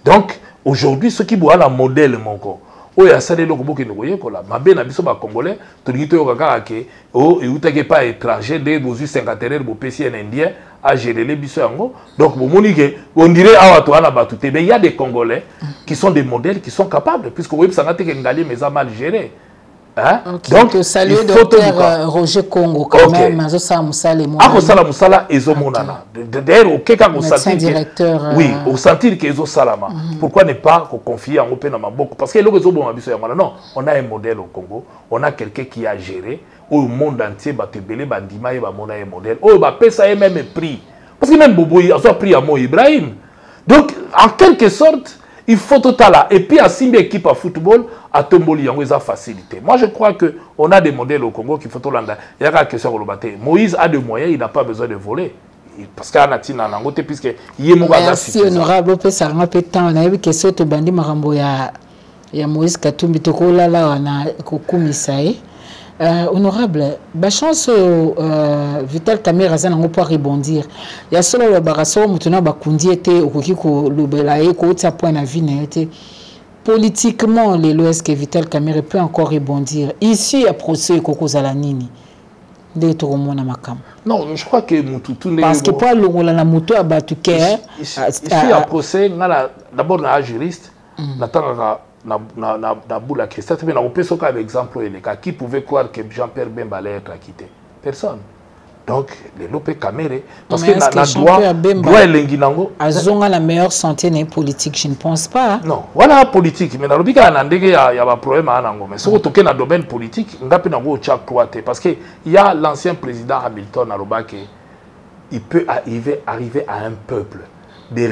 Donc aujourd'hui ce qui boit la modèle monko. O ya sale loko boke ngoye kola mabe na biso ba congolais to ngito yo kaka ke o e utake pas étranger de bozu 50 bo pesi en indien a gérer les biso yango donc bo monique on dirait awa to ana batute mais il y a des congolais qui sont des modèles qui sont capables puisque web sangate ke ngali mais a mal géré. Hein? Okay. Donc salut docteur Roger Congo quand même azo sa musala mo ako sala musala ezo monana d'ailleurs OK ka ko sentir directeur oui au sentir que ezo salama pourquoi ne pas confier en open na maboko parce que loko ezo bon biso ya non on a un modèle au Congo on a quelqu'un qui a géré au monde entier ba tebele bandima et ba mona un modèle oh ba pesa même prix parce que même Boboyi a pris à Mo Ibrahim donc en quelque sorte il faut total là. Et puis à Simbi équipe à football, à Tomboli, il y a facilité. Moi je crois qu'on a des modèles au Congo qui font tout l'anda. Il y a une question au Baté. Moïse a des moyens, il n'a pas besoin de voler. Parce qu'il y a un côté, puisque il est mobile. Merci honorable, ça a un peu de temps. On a eu que c'est au bandit Marambo, il y a Moïse Katumbi, Tokola, là, on a Kokumisaï. Honorable, la chance Vital Kamerhe Azana on peut rebondir. Il y a seulement le barasso maintenant bakundi était au kiko lobelaye ko ta point na vie n'était politiquement les l'ouest que Vital Kamerhe peut encore rebondir. Ici à procès Koko Zalanini. De tout le monde à makam. Non, je crois que Mututu parce que pas le rôle la moto à batuke. Ici à procès d'abord na juriste n'attend na boula Christophe mais na opé soka exemple qui pouvait croire que Jean-Pierre Bemba allait être acquitté? Personne. Donc les Lopé Kamerhe parce que na doit lenginango azonga la meilleure santé n'est politique, je ne pense pas. Non, voilà politique mais na lobika na ndenge ya ba problème anango mais soko toke na domaine politique ngapi na go tcha croate parce que il y a l'ancien président Hamilton Alobake, il peut arriver à un peuple de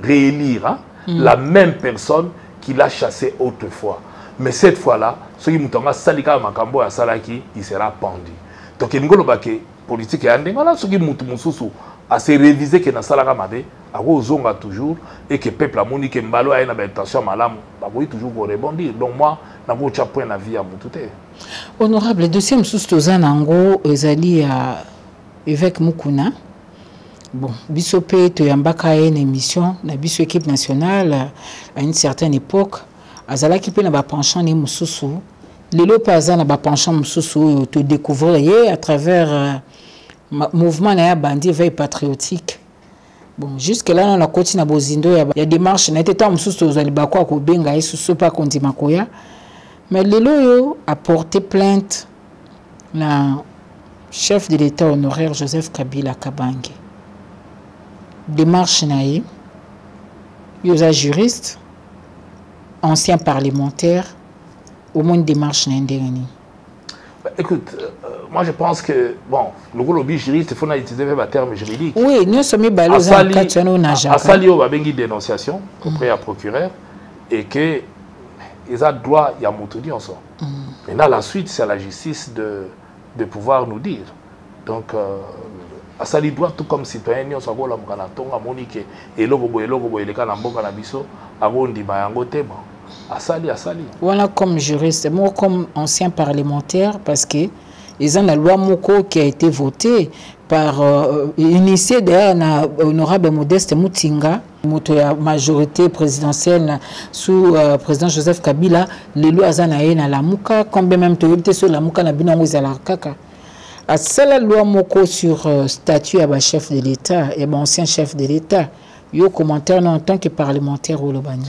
réélire hein, la même personne qu'il a chassé autrefois. Mais cette fois-là, ce qui moutonga salika makambo ya salaki, il sera pendu. Donc il ngolo bake politique ya ndenge voilà ce qui moutou mususu a se réviser que na salaka mabe, a go zonga toujours et que peuple amoni que mbalo a une intention malamu, ba ko toujours ko rebondir. Donc moi na ko tcha point na vie ya mutute. Honorable dossier mususu tozana ngo ezali ya évêque Mukuna. Bon, Bissopé, tu as une émission, la Bisso équipe nationale, à une certaine époque, Azala qui peut n'a pas penchant ni Moussoussou, les Lopazan n'a pas penchant Moussoussou, te découvrir à travers mouvement n'a bandit veille patriotique. Bon, jusque là, on a continué à Bozindo, il y a des marches, n'a été tant Moussoussou, vous allez pas quoi, qu'on benga, et sous pas qu'on dit Makoya. Mais les Loyo a porté plainte, le chef de l'État honoraire Joseph Kabila Kabange. Démarche naïe, yosa juriste, ancien parlementaire, au moins démarche naïe. Écoute, moi je pense que, bon, le lobby juriste, il faut utiliser le terme juridique. Oui, nous sommes balos en Katsuano Naja. À Salio, il y a une dénonciation auprès du procureur et que ils ont droit, il y a moutoni en soi. Maintenant, la suite, c'est à la justice de pouvoir nous dire. Donc, Asali doit tout comme citoyen nous sommes là mukanatonga monike eloko eleka na mboka na biso agondi bayango tema asali voilà comme juriste moi comme ancien parlementaire parce que ils ont la loi Moko qui a été votée par initié d'ailleurs na honorable Modeste Mutinga moto ya majorité présidentielle sous président Joseph Kabila les lois azana na la muka combien même to sur la muka na binango za kaka. À la loi Moko sur statut à chef de l'État et ancien chef de l'État, il y a un commentaire en tant que parlementaire au Lobani.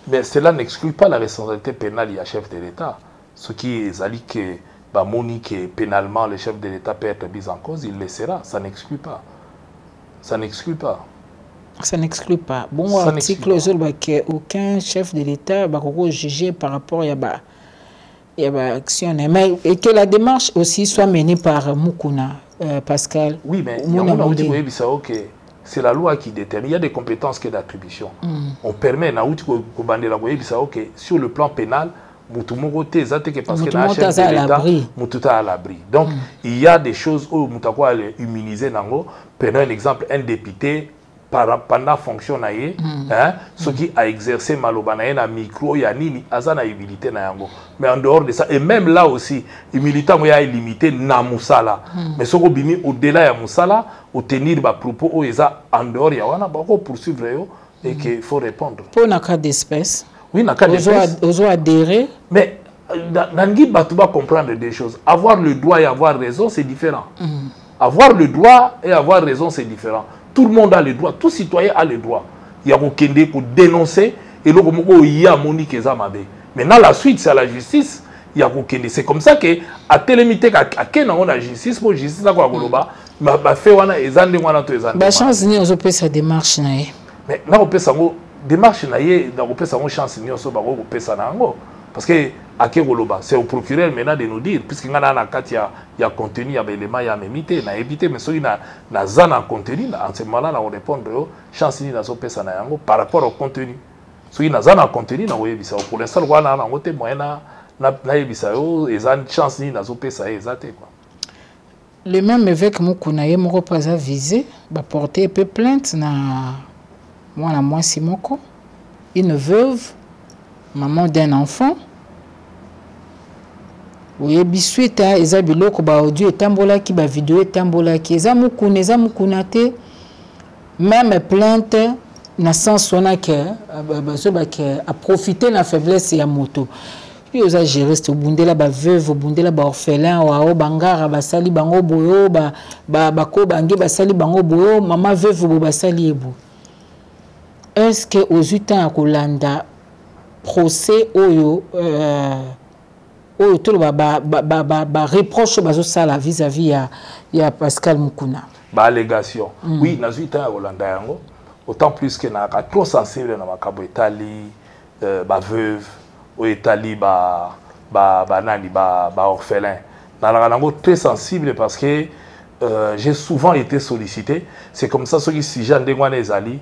Mais cela n'exclut pas la responsabilité pénale du chef de l'État. Ce qui est ali que Monique pénalement le chef de l'État peut être mis en cause, il le sera. Ça n'exclut pas. Ça n'exclut pas. Ça n'exclut pas. Bon, article aucun chef de l'État va juger par rapport à il y a action, mais et que la démarche aussi soit menée par Mukuna, Pascal. Oui, mais c'est la loi qui détermine. Il y a des compétences que d'attribution. On permet sur le plan pénal, parce que à l'abri. Donc, il y a des choses où Moutakwa est immunisé. Prenons un exemple, un député pendant fonction naie ce qui a exercé malobana na micro ya nini azana humilité na yango mais en dehors de ça et même là aussi humilité ya limité na musala mais soko bimi au-delà ya musala au tenir ba propos o eza en dehors ya wana ba ko poursuivre yo et qu'il faut répondre pour un cas d'espèce. Oui, na cas d'espèce aux adhérer mais Nangi Batouba comprendre des choses. Avoir le droit et avoir raison, c'est différent. Avoir le droit et avoir raison, c'est différent. Tout le monde a le droit, tout citoyen a le droit. Il y a des pour dénoncer et il y a Monique et Zamabe. Maintenant, la suite, c'est à la justice. Il y a c'est comme ça que à télémité à quel on a justice pour justice à quoi goloba ma fait wana ezande wana to ezande. Ba chance ni on peut sa démarche naé. Mais na on peut sa démarche naé, na on peut sa chance ni on so ba ko pesa na ngo parce que à quel goloba c'est au procureur maintenant de nous dire puisque ngana na kati ya contenu ya élément ya memité na éviter mais soki na zana contenu en ce moment là on répondre chance ni na so pesa na ngo par rapport au contenu. soki naza na contenu na oyebisa pour l'instant wana na ngote moyen na yebisa yo eza chance ni nazopesa eza te quoi. Le même évêque Mukuna ye moko pas visé ba porter peu plainte na moi Simoko, une veuve, maman d'un enfant. Oui, bisuite eza biloko ba audio etambola ki ba vidéo etambola ki eza Mukuna te même plainte na sens wana que bazo ba que a profiter na faiblesse ya moto. Puis oza gérer ce bundela ba veuve bundela ba orphelin wa bangara basali bango boyo ba ko bangi basali bango boyo mama veuve bo basali ebo. Est-ce que aux temps à kolanda procès oyo tout ba reproche bazo sala vis-à-vis ya Pascal Mukuna ba allégation oui na 8 ans à kolanda yango autant plus que na trop sensible na makabo etali ba veuve au etali ba nani ba orphelin na la nango très sensible parce que j'ai souvent été sollicité. C'est comme ça, ceux qui si j'ai ndengwana ezali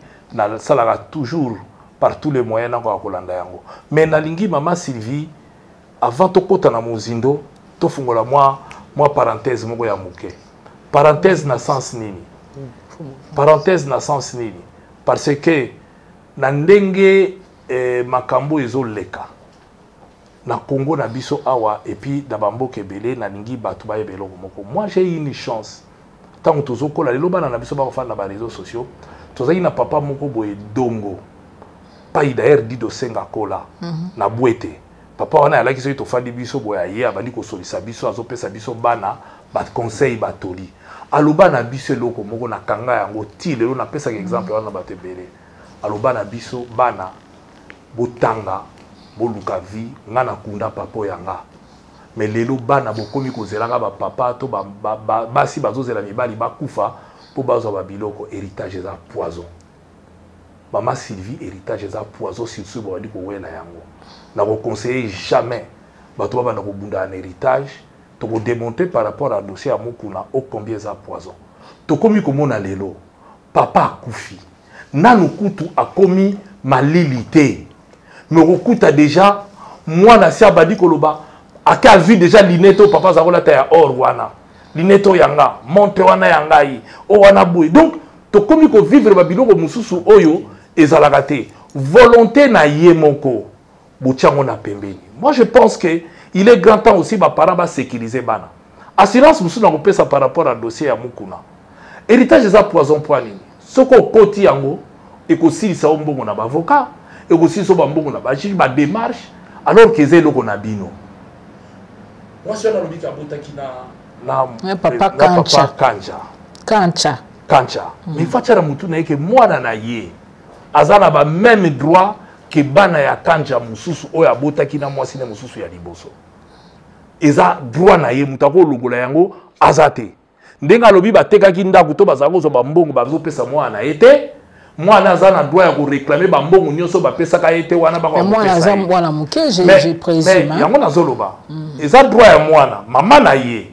ça la toujours par tous les moyens na kolanda yango. Mais na lingi mama Sylvie avant to kota na mozindo to fungola moi parenthèse moko ya muke. Parenthèse na sens nini? Parenthèse na sens nini? Parce que na ndenge makambo ezoleka na Congo na biso awa et puis na bamboka ebele na lingi batu ba ebelo moko. Moi j'ai eu une chance tant tozo kola lelo bana na biso ba fana na réseaux sociaux tozaki na papa moko boye dongo pa d'ailleurs dit do senga kola na bwete papa wana alaki so to fandi biso boye aye abandi ko solisa biso azopesa biso bana ba conseil batoli aloba na biso loko moko na kanga yango ti lelo na pesa exemple wana batebele aloba na biso bana botanga boluka vi ngana kunda papa yanga mais lelo bana bokomi kozelanga ba papa to basi bazozela mibali bakufa po bazo ba biloko héritage za poison. Maman Sylvie héritage za poison sur ce bandi ko wena yango na ko conseiller jamais bato ba na ko bunda en héritage to ko démonter par rapport à dossier à Mukuna au combien za poison to komi ko mona lelo papa kufi nanu kutu akomi malilité mais okuta déjà moi na sia badi koloba aka vu déjà lineto papa zakola ta ya or wana lineto yanga monte wana yanga yi o wana boy donc to komi ko vivre ba biloko mususu oyo ezalaka te volonté na ye moko bochango na pembeni. Moi je pense que il est grand temps aussi ba parents ba sécuriser bana assurance mususu na kopesa par rapport à dossier ya Mukuna héritage za poison poani soko koti yango ekosilisa ombongo na ba avocat ekosilisa ba mbongo na ba juge ba démarche alors que zelo kona bino. Moi je suis dans le but à Botakina na papa Kancha mais fachara mutu na yeke mwana na ye azana ba même droit que bana ya Kancha mususu oya Botakina mwasi na mususu ya liboso eza droit na ye mutako longola yango azate ndenga lobi batekaki ndaku to bazako zo ba mbongo bazo pesa mwana na ete mwana azana droit ya ko réclamer ba mbongo nyonso ba pesa ka ete wana ba ko pesa mwana azana mwana muke je présume mais yango nazoloba eza droit ya mwana mama na ye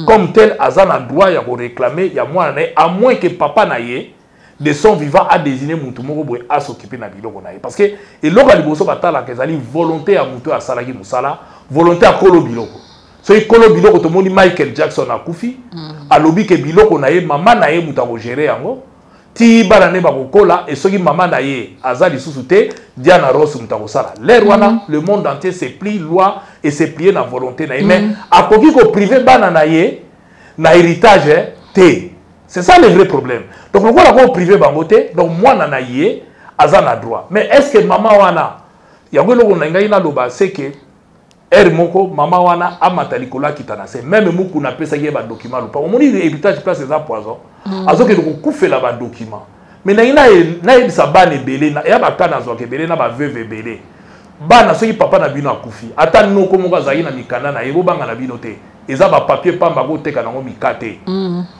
comme tel azana droit ya ko réclamer ya mwana na à moins que papa na ye de son vivant a désigné mutu moko boy a s'occuper na biloko na ye parce que eloko liboso batala kezali volonté ya mutu asalaki musala volonté à kolo biloko so kolo biloko to moni Michael Jackson akufi alobi ke biloko na ye mama na ye mutu ko gérer yango ti bana ne ba kokola et soki mama na ye azali lisusu te Diana Ross mutu ko sala l'air wana le monde entier se plie loi et se plier na volonté na ye mais akoki ko privé bana na ye na héritage te. C'est ça le vrai problème. Donc le voilà ko privé bango te donc moi na ye azana droit mais est-ce que maman wana yango loko na ngai na loba c'est que moko mama wana amatali kola kitana se même Mukuna pesa ye ba document pas on dit héritage place za poison azoke ko kufela ba document mais na yebisa bana belé na ya ba kana zo ke belé na ba veuve belé bana soki papa na bino akufi ata noko moko azali na mikanda na yebo banga na bino te eza ba papier pamba go teka nango mikate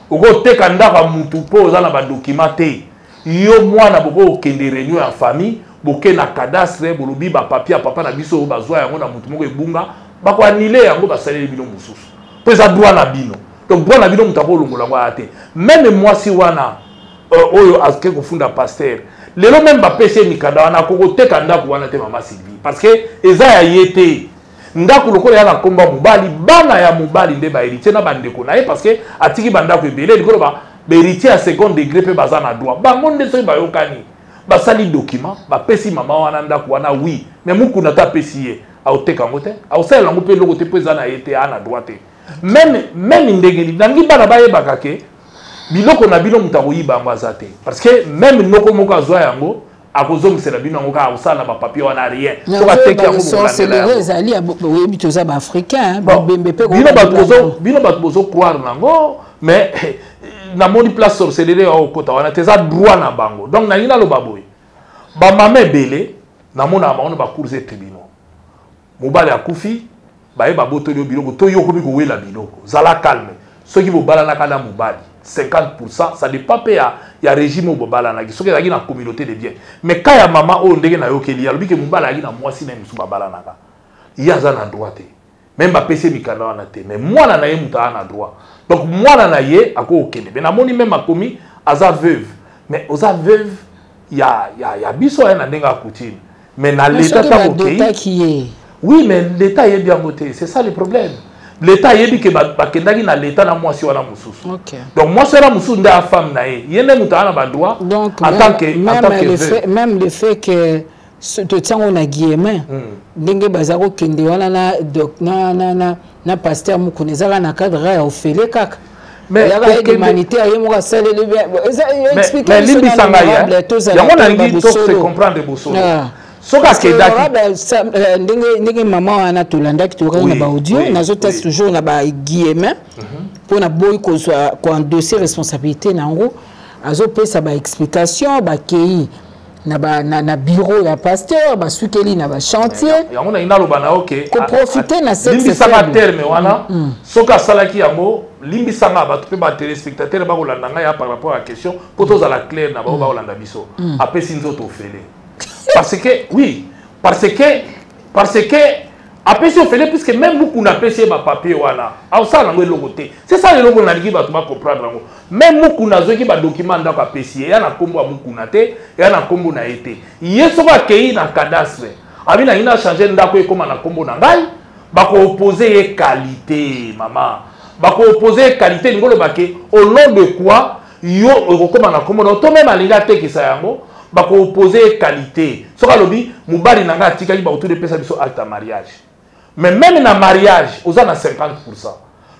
oko teka ndaka mutu po za na ba document te yo mwana boko okende réunion ya famille boke na cadastre bolobi ba papier papa na biso bazwa yango na mutu moko ebunga bako anile yango basaleli bino mususu po eza droit na bino donc droit na bino mutu akolongola ngo ate même moi si wana oyo aske kofunda pasteur lelo même bapesi mikanda wana kokoteka ndako wana te mama Sylvie parce que eza ya yete ndako lokola ya na komba mobali bana ya mobali nde ba héritier na bandeko na ye parce que atiki bandako ebele likolo ba héritier à second degré pe baza na droit bango nde soki bayokani basali document bapesi mama wana ndako wana oui mais mukuna ta pesi ye aoteka ngo te aosala yango mpe eloko te mpo eza na ye te ana droit te même ndenge nangi bana bayebaka ke biloko na bino moto akoyiba yango aza te parce que même noko moko azwa yango akozongisela bino yango kaka akosala na bapapier wana rien so bateki yango boyebi toza baafricain bino bato bozocroire nango mais namoni place sorcellerie aokota wana te eza droit na bango donc nangi naloba boye bamama ebele namonaka bango na bacours et tribunaux mobali akufi bayeba botoli yo biloko to yokomi kowela biloko zala calme soki bobalanaka na mobali 50%, ça dépend pas ya régime au bobala na qui na communauté de bien mais quand ya maman o ndenge na yokeli alobi ke mobala na mwasi na musu babala naka ya za na droit te même ba PC mikanda na te mais mwana na ye muta na droit donc mwana na ye ako okende mais na moni même akomi aza veuve mais oza veuve ya biso ya na ndenga coutume mais na l'état ta okei oui mais l'état est bien voté c'est ça le problème. L'État yebi ke bakendaki na l'État na mwasi wana mususu. Donc mwasi wana mususu nda a femme na ye. Yene muta na ba droit en tant que même le fait que te tiango na guillemin ndenge bazako kende wana na pasteur mukunezaka na cadre ya ofele kaka. Mais l'humanitaire yemo sale le bien. Expliquer mais limbi sanga ya. Yango na ngi to se comprendre bosolo. Soka kedaki ndenge maman wana tolandaki toka na ba audio nazo test toujours na ba guillemin pour na boy ko endosser responsabilité nango azo pesa ba explication ba kei na bureau ya pasteur ba sukeli na ba chantier yango na inaloba na OK ko profiter na cette limbi sanga terme wana soka salaki yango limbi sanga ba to ba téléspectateur ba kolanda nga ya par rapport à la question pour tous à la claire na ba kolanda biso après sinzoto fele. Parce que, oui, parce que, après si on fait puisque même beaucoup n'a pas ma papier wana, ça n'a pas côté. C'est ça le logo n'a dit bah tu vas comprendre. Même beaucoup n'a pas de document dans la PC, y a na combo à beaucoup n'a été, y a na combo n'a été. Yeso va accueillir dans cadastre. Abi na ina changer ndako comme na combo na ngai, ba ko opposer qualité, maman. Ba ko opposer qualité ngolo baké au nom de quoi yo comme na combo na to même alinga te ki sa yango. Bako opposer qualité. Soka lobi mubali nanga atikaki ba autour de pesa biso acte mariage. Mais même na mariage, oza na 50%.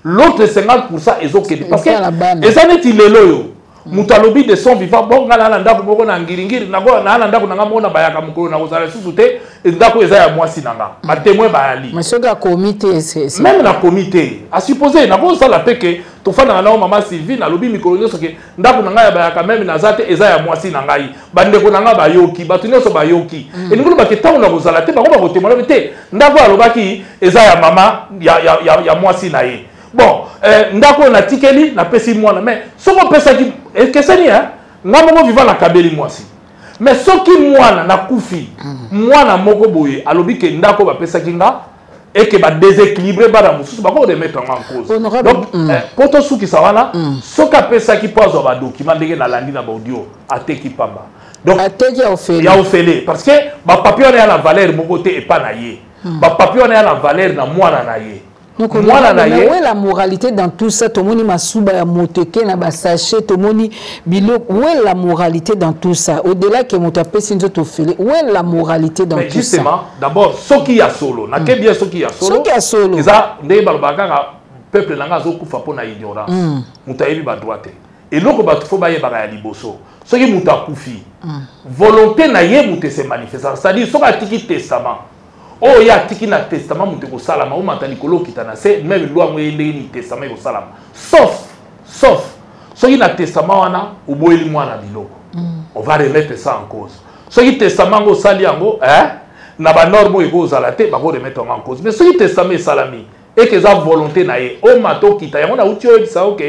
L'autre 50% ezokedi parce que ezaneti lelo yo. Mutalobi de son vivant bon ngala na ndako moko na ngiringiri na ndako nanga mona bayaka mukolo na kozala susu te ndako eza ya mwasi nanga. Ba témoin ba ali. Mais soka comité c'est même na comité à supposer na ko sala peke to fana na mama Sylvie na lobi mikolo nyoso ke ndako nanga ya bayaka même na zate eza ya mwasi nanga yi. Bandeko nanga ba yoki batu nyoso ba yoki. Et ngolo ba ke tango na kozala te ba ko ba ko témoin te ndako alobaki eza ya mama ya mwasi na ye. Bon, ndako na tikeli na pesi mwana mais soko pesa ki ekeseni ngamo vivant na kabeli mwasi mais soki mwana na kufi mwana moko boye alobi ke ndako ba pesa kinga et que ba déséquilibrer ba na mususu ba ko remettre en cause. Donc poto suki sawana soka pesa ki pozo ba document ndenge na landi na ba audio ateki pamba. Donc ateki ofele ya ofele parce que ba papier on a la valeur moko te et pas na ye. Ba papier on a la valeur na mwana na ye. Donc, où est la moralité dans tout ça? Tout le monde m'a moteke na sachet, tout le monde bilo. Où est la moralité dans tout ça? Au-delà que mon tapé sinzo to fele. Où est la moralité dans tout ça? Justement, d'abord, ce qui a solo. Na ke bien ce qui a solo. Ce qui a solo. Eza ndé balbaka peuple nanga zo kufa po na ignorance. Mutayebi ba droite. Et loko ba tufo ba ye ba ya liboso. Ce qui muta kufi. Volonté na ye mute se manifeste. C'est-à-dire ce qui tiki testament. Oh, il y a tiki na testament muteko salama ou matani kolo kitana c'est même loi moyenne ni testament ko salama. Sauf ce qui na testament wana uboyeli mwana biloko. On va remettre ça en cause. Ce qui testament go sali yango na ba norme ego zalate ba ko remettre en cause. Mais ce qui testament salami et que ça volonté na ye o mato kita yango na utio ça OK.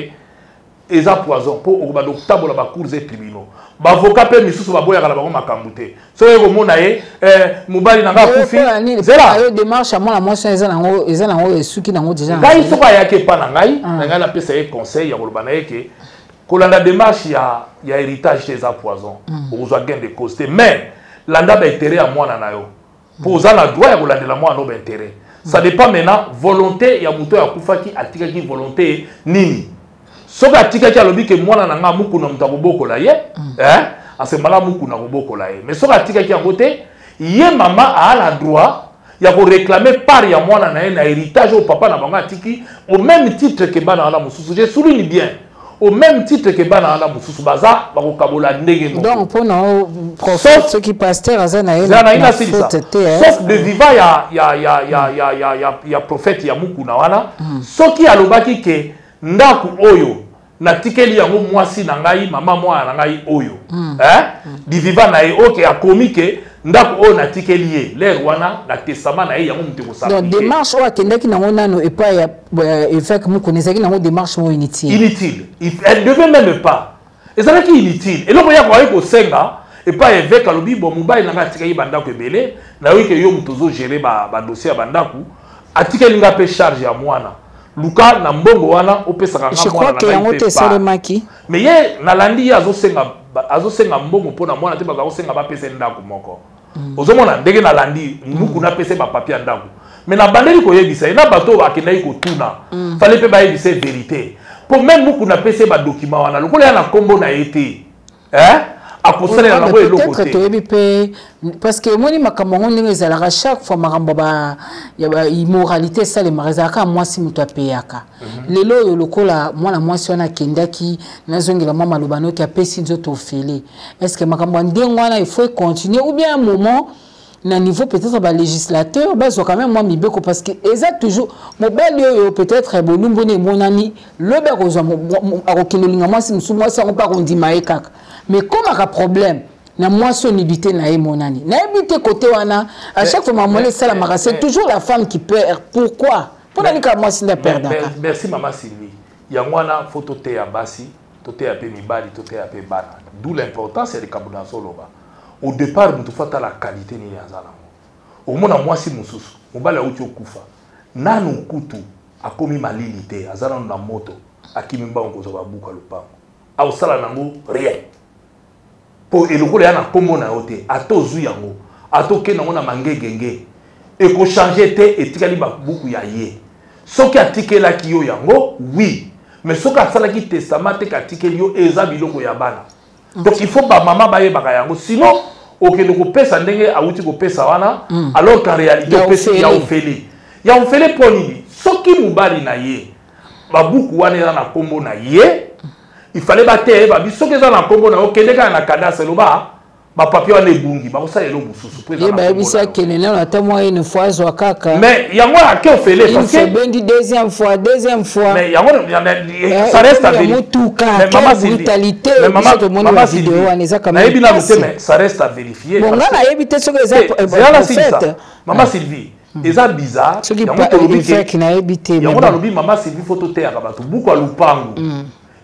Eza poison pour au ba tabola ba cours et tribunaux. Ba avocat pe misusu ba boya kala ba ko makambute. So ego mona ye mubali nanga kufi. Zela yo démarche moi la motion eza nango esuki nango déjà. Ngai soka yake pa na ngai, na ngai na pesa ye conseil ya koloba na ye ke kolanda démarche ya héritage des poison ozwa gain de cause mais landa ba intérêt à mwana na yo pour za na droit ya kolandela mwana no ba intérêt ça dépend maintenant volonté ya muto ya kufaki atikaki volonté nini soka atikaki alobi ke mwana na nga muku na mutako bokola ye asembala muku na bokola ye mais soka atikaki yango te ye mama a la droit ya ko réclamer part ya mwana na ye na héritage au papa na bango atiki au même titre que bana ala mususu je souligne bien au même titre que bana ala mususu baza bako kabola ndenge moko donc pour nos prophètes ceux qui pasteur azana ye na sauf de vivant ya prophète ya muku na wana soki alobaki ke ndaku oyo na tikeli yango mwasi na ngai mama mwa na ngai oyo di vivant na ye oke akomi ke ndako o na tikeli ye l'air wana na testament na ye yango mutu ko donc démarche o akendaki nango nano et pas ya évêque mu connaissaki nango démarche mo inutile elle devait même pas ezalaki inutile eloko ya ko senga et pas évêque alobi bon mobile na tikeli bandako ebele na yo ke yo mutu zo gérer ba dossier ya bandako atikeli nga pe charge ya mwana luka na mbongo wana opesaka nga mwana na yango te salemaki mais ye nalandi ye azosenga mbongo mpona mwana te baka kosenga bapesa ndako moko ozomona ndenge nalandi muku napesa bapapie ya ndako mais na bandeli koyebisa ye na bato bakendaki kotuna fale mpe bayebisa vérité mpo même muku napesa badocument wana lokola ya na nkombo na ye te akosalela nango eloko te toyebi mpe parce que omoni makambo yango ndenge ezalaka chaque fois makambo ya immoralité esalemaka ezalaka mwasi moto apeyaka lelo oyo lokola mwana mwasi wana akendaki nazongela mwa maloba noki apesi nzoto ofele est ce que makambo ya ndenge wana il faut continuer ou bien un moment na niveau peut-être ba législateur bazwa quand même moi mibeko parce que eza toujours mobali oyo peut-être bolumbu ne monani lobe kozwa akokelolinga mwasi musu mwasi yango pa kondima ye kaka mais comme un problème na mwasi onibité na ye monani na ebité côté wana à chaque fois maman ça la c'est toujours la femme qui perd pourquoi pour nani ka mwasi nda perdre merci maman Sylvie yango wana photo te ya basi to te ya pe mibali to te ya pe bana d'où l'importance de kabuna soloba au départ mutu fata la qualité ni yazala au mona mwasi mususu mobali auti okufa nanu kutu akomi malili te azala na moto akimimba onkozo babuka lupango au sala nango rien po elokolo ya na kombo na yote atozu yango atoke nango na mangegenge eko changer te etikali babuku ya ye soki atikela ki yo yango oui mais soki asalaki testament te katikeli yo eza biloko ya bana donc il faut ba mama baye baka yango sinon okende kopesa ndenge awuti kopesa wana alors qu'en réalité opesa ya ofele poni soki mubali na ye babuku wana eza na kombo na ye il fallait battre ba bisoke za na kombo na okende ka na cadastre loba ba papier wana ebungi ba kosa elo mususu pour ça ba bisa kelele na témoin une fois zo kaka mais yango ake ofele parce que bendi deuxième fois mais yango ça reste à vérifier mais maman brutalité mais maman vidéo aneza quand même mais ça reste à vérifier bon là na yebite ce que ça maman Sylvie eza bizarre yango to lobi fake na yebite yango na lobi maman Sylvie photo te ya bato buku alupango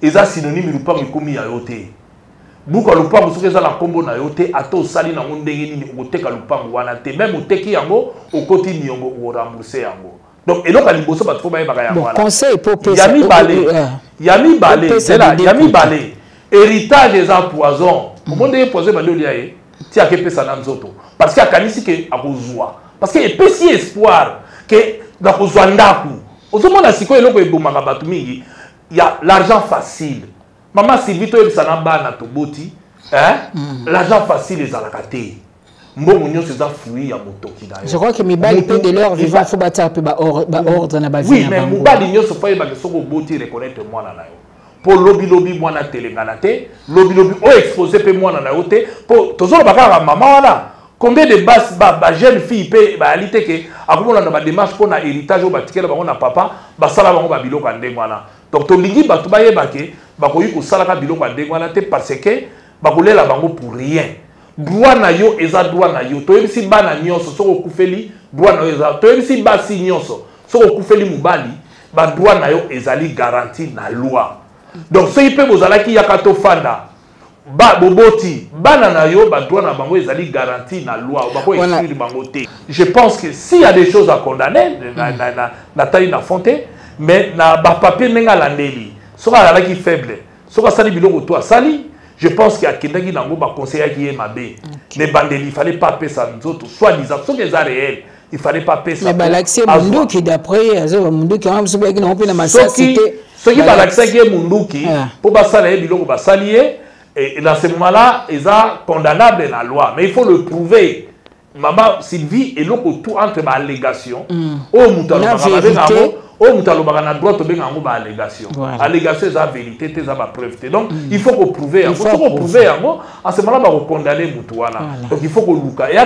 eza synonyme lupango ikomi ya yote buku alupango soki eza na kombo na yote ato sali na ndenge nini okoteka lupango wana te même oteki yango okoti niongo orambourser yango donc eloko liboso bato fo bayebaka yango wana conseil pour pesa yami balé héritage eza poison omonde poison bandoli ya ye ti akepesa na nzoto parce que akanisi ke akozwa parce que epesi espoir ke nakozwa ndaku ozomona sikoyo eloko ebomaka bato mingi ya l'argent facile maman Sylvie toyebisa na bana toboti l'argent facile ezalaka te mbongo nyonso eza fruit ya motoki na yo je crois que mibali pe de leur vivant faut batia pe ba ordre na ba vie oui mais mobali nyonso fa yebaka soko boti reconnaître mwana na yo po lobi mwana telengana te lobi o exposer pe mwana na yo te po tozolo bakaka mama wana combien de ba jeune fille pe ba alite ke akomona na ba démarche pour na héritage au batikela bango na papa basala bango ba biloko ndenge wana donc to lingi batu ba yebake bakoyi ko salaka biloko ndenge wana te parce que bakolela bango pour rien droit na yo eza droit na yo toyebisi bana nyonso soko kufeli droit na yo eza toyebisi basi nyonso soko kufeli mubali ba droit na yo ezali garantie na loi donc soki pe bozalaki yaka to fanda ba boboti bana na yo ba droit na bango ezali garantie na loi bako exclure bango te je pense que s'il y a des choses à condamner na tali na fonte mais na ba papier nenga landeli soka alaki faible Ce que sali biloko toi sali, je pense qu'il y a quelqu'un qui n'a pas conseillé qui est mabé. Les bandits, il fallait pas payer ça nous autres, soit disant, ce qui est réel. Il fallait pas payer ça. Mais l'accès Mundu qui d'après Mundu qui a un peu qui n'a pas na massacité. Ce qui va l'accès qui est Mundu qui pour pas saler biloko ba salier et dans ce moment-là, ils sont condamnables dans la loi, mais il faut le prouver. Maman Sylvie et l'autre tout entre ma allégation. Oh mutalo na droit to benga ngo ba allégation. Allégation c'est la vérité, c'est la preuve. Donc il faut qu'on prouve, il faut qu'on prouve à ce moment-là ba condamner mutuana. Donc il faut qu'on luka. Et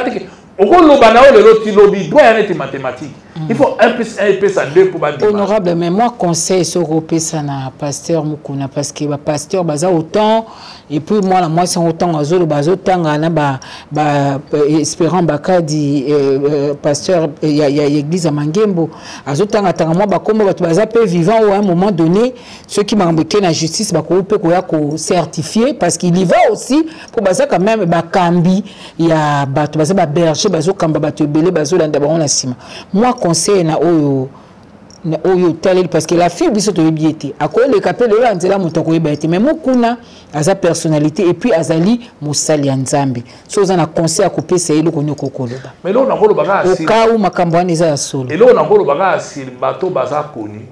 mathématique. Il faut 1 plus 1 et ça 2 pour battre. Honorable, mais moi conseil sur le ça na pasteur Mukuna parce que pasteur baza autant et puis moi c'est autant azolo bazo tanga na ba espérant bakadi pasteur il y a église à Mangembo azotanga tanga moi ba kombo batu baza peu vivant à un moment donné ceux qui m'embêtent la justice ba ko pe ko certifier parce qu'il y va aussi pour baza quand même ba kambi il y a batu baza ba berger bazo kamba batu belé bazo landa ba on la sima. Moi conseil na oyo tel parce que la fille biso to biété a quoi le capé le anzela mutoko yebete mais mukuna aza personnalité et puis azali musali ya nzambe so za na conseil a couper c'est le konyo kokoloba mais là on a ngolo baka asir ka ou makambo aniza ya solo et là on a ngolo baka asir bato baza koni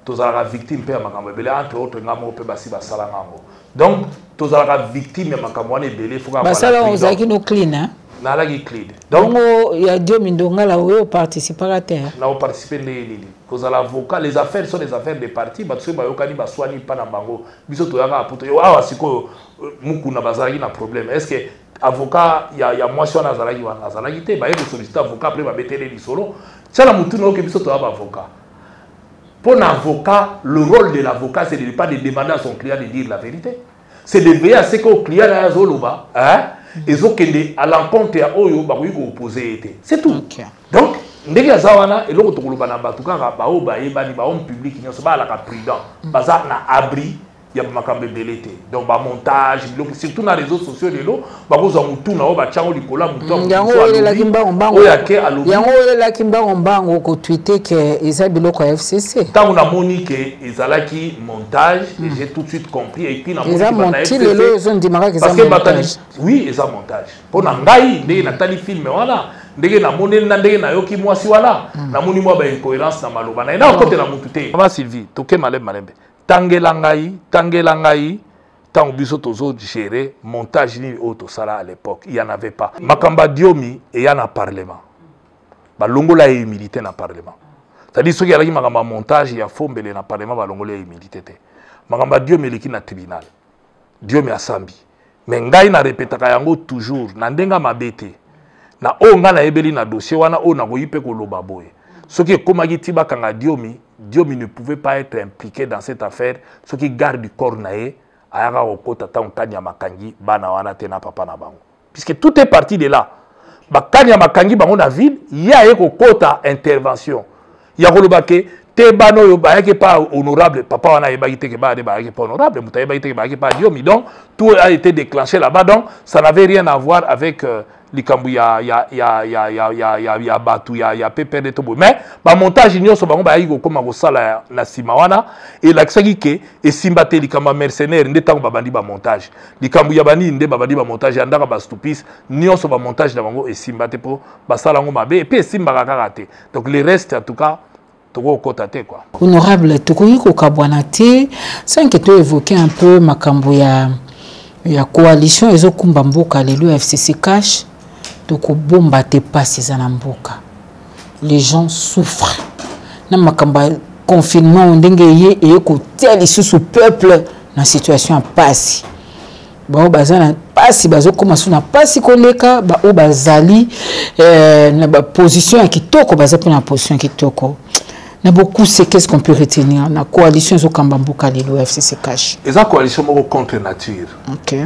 tozala victime pe makambo belé entre autres ngamo pe basi basala ngambo donc tozala victime ya makambo ne belé fuka basala on zaki no clean hein na la clean donc il y a Dieu mindonga là où participer à terre na on participer les cause à l'avocat les affaires sont des affaires des partis batso ba yokani ba swani pa na bango biso to yaka poto yo awa siko mukuna bazali na problème est-ce que avocat il y a moi sur nazalaki wa nazalaki te ba yeko solliciter avocat après ba betele li solo ça la mutu no ke biso to yaka avocat pour l'avocat le rôle de l'avocat c'est de pas de demander à son client de dire la vérité c'est de veiller à ce que le client a zoloba hein ils ont à l'encontre à oyo ba ko opposer c'est tout donc ndenge azawana eloko tokoloba na batu kaka bao ba yebani ba homme public nyonso ba la ka prudent baza na abri ya makambe belete donc ba montage surtout na réseaux sociaux lelo ba ko za mutu na o ba chango likola mutu yango la kimba mbango yango la kimba mbango ko tweeter que eza biloko ya FCC tant on a moni que ezalaki montage et j'ai tout de suite compris et puis na moni parce que montage oui eza montage pona ngai ndenge na tali film wana ndenge na moneli na ndenge na yoki mwasi wana na moni mwa ba incohérence na maloba na ina kote na mutu te mama Sylvie toke malembe tangela ngai tant biso tozo gérer montage ni auto sala à l'époque il y en avait pas makamba diomi et ya na parlement ba longola et milité na parlement c'est-à-dire ceux qui a makamba montage ya fombele na parlement ba longola et milité te makamba diomi leki na tribunal diomi asambi mais ngai na répétaka yango toujours na ndenga mabete na onga na ebeli na dossier wana o na koyipe ko loba boye ce qui est comme tiba kanga Diomi ne pouvait pas être impliqué dans cette affaire ce qui garde du corps naé ayaka okota ta nkanya makangi bana wana tena papa na bango puisque tout est parti de là bakanya makangi bango na ville ya eko kota intervention ya kolobake te bano yo ba yake pas honorable papa wana yebaki te ke ba de ba yake pas honorable muta yebaki te ke ba yake pas Diomi donc tout a été déclenché là-bas donc ça n'avait rien à voir avec likambu ya batu ya pepe de tobo mais ba montage nyonso bango ba yiko koma ko sala na simawana et l'aksaki ke et simbate likamba mercenaire nde tango babandi ba montage likambu ya bani nde babandi ba montage andaka ba stupis nyonso ba montage na bango et simbate po ba sala ngo mabe et puis simbaka kaka donc le reste en tout cas toko kota te quoi honorable tokoyi ko kabwana te sans que tu évoquer un peu makambo ya coalition ezokumba mboka lelo FCC cash toko bomba te passe za na mboka les gens souffrent na makamba confinement ndenge ye e ko tel sous peuple na situation passe ba bazana passe bazo koma suna passe koleka ba o bazali na ba position ya kitoko baza pe na position kitoko na beaucoup c'est qu'est-ce qu'on peut retenir la coalition zo kambambuka lelo FCC cash et ça coalition moko contre nature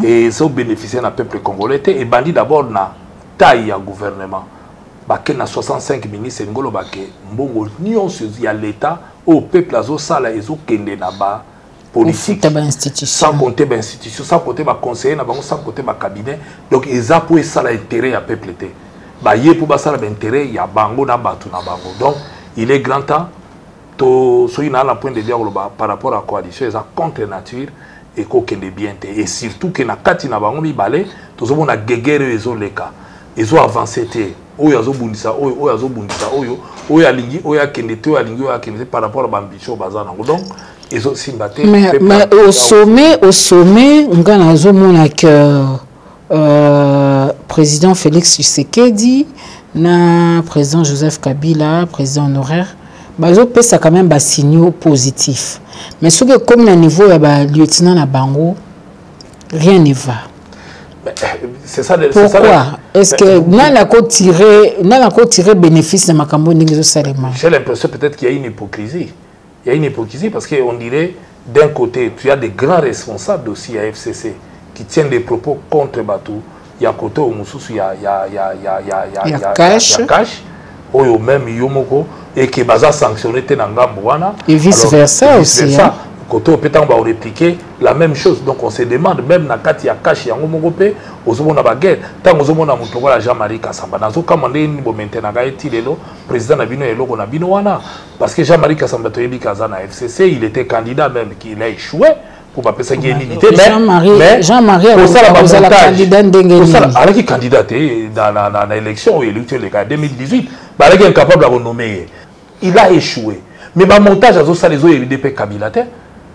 et ça bénéficier na peuple congolais et bandi d'abord na taille ya gouvernement baké na 65 ministres ngolo baké mbongo nyonso ya l'état au peuple azo sala ezo kende na ba politique sans compter ba institution sans compter ba conseiller na bango sans compter ba cabinet donc eza pour ça l'intérêt ya peuple té ba yé pour ba sala ba intérêt ya bango na batu na bango donc il est grand temps to soyez dans la point de dialogue par rapport à la coalition ils sont contre nature et kokende bien te et surtout que na kati na bango mibale tozomona gegere ezoleka ezo avancer te oyo azobundisa oyo azobundisa oyo alingi oyo akende te oyo alingi oyo akende par rapport à bambition bazana donc ezo simba te mais au sommet ngana azomona que président Félix Tshisekedi na président Joseph Kabila président honoraire bazo pesa quand même ba signaux positifs mais ce que comme na niveau ya ba lieutenant na bango rien ne va. C'est ça. Pourquoi est-ce que n'a ko tirer bénéfice de makambo ndenge salema? J'ai l'impression peut-être qu'il y a une hypocrisie. Il y a une hypocrisie parce qu'on dirait d'un côté tu as des grands responsables aussi à FCC qui tiennent des propos contre Batou. Il y a côté au Moussous il y a cash oyo même yomoko et qui baza sanctionné tenangambo wana et vice versa aussi hein? Côté peut-être on va répliquer la même chose donc on se demande même na kati ya cash yango moko pe ozomona ba guerre tant ozomona mutu la Jean-Marie Kassamba nazo kamande ni bo maintenant ga eti lelo président na bino eloko na bino wana parce que Jean-Marie Kassamba to yebi kaza na FCC il était candidat même qu'il a échoué pour pas penser qu'il y a une unité mais Jean-Marie a candidat ndengeni alors qu'il candidat dans l'élection électorale de 2018 bah il est incapable de nommer il a échoué mais ba montage azo ça les UDP Kabila te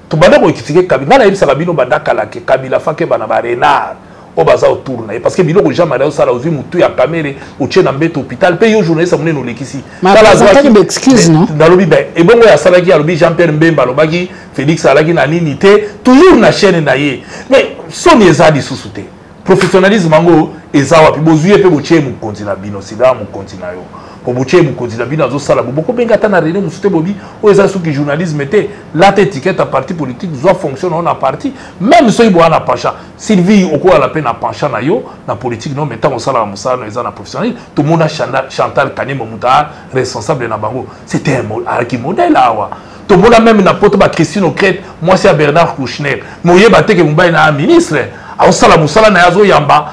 to banda ko critiquer Kabila na yebisa babino badakala ke Kabila fake bana ba renard o baza autour na parce que biloko Jean-Marie ça la ozi mutu ya caméra o tche na mbeto hôpital pe yo journaliste amone no lekisi ça excuse non dans lobi ben e bongo ya salaki ya lobi Jean-Pierre Mbemba lobaki Félix alaki na nini te toujours na chaîne na ye mais son ezali sous-souté professionnalisme mango ezawa pi bozuye pe boche mu kontina bino sida mu kontina yo pour boche mu kontina bino zo sala boko benga tana rene mu soute bobi o eza sous que journalisme était la étiquette à parti politique doit fonctionner on a parti même so ibo na pacha Sylvie oko la peine à pencha na yo na politique non mais tant on sala musala no eza na professionnel tout le monde Chantal Kanemo Muta responsable na bango c'était un modèle awa tout le monde même na poto ba Christine Ocret moi c'est Bernard Kouchner moye bateke mumbai na ministre a osala musala na yazo yamba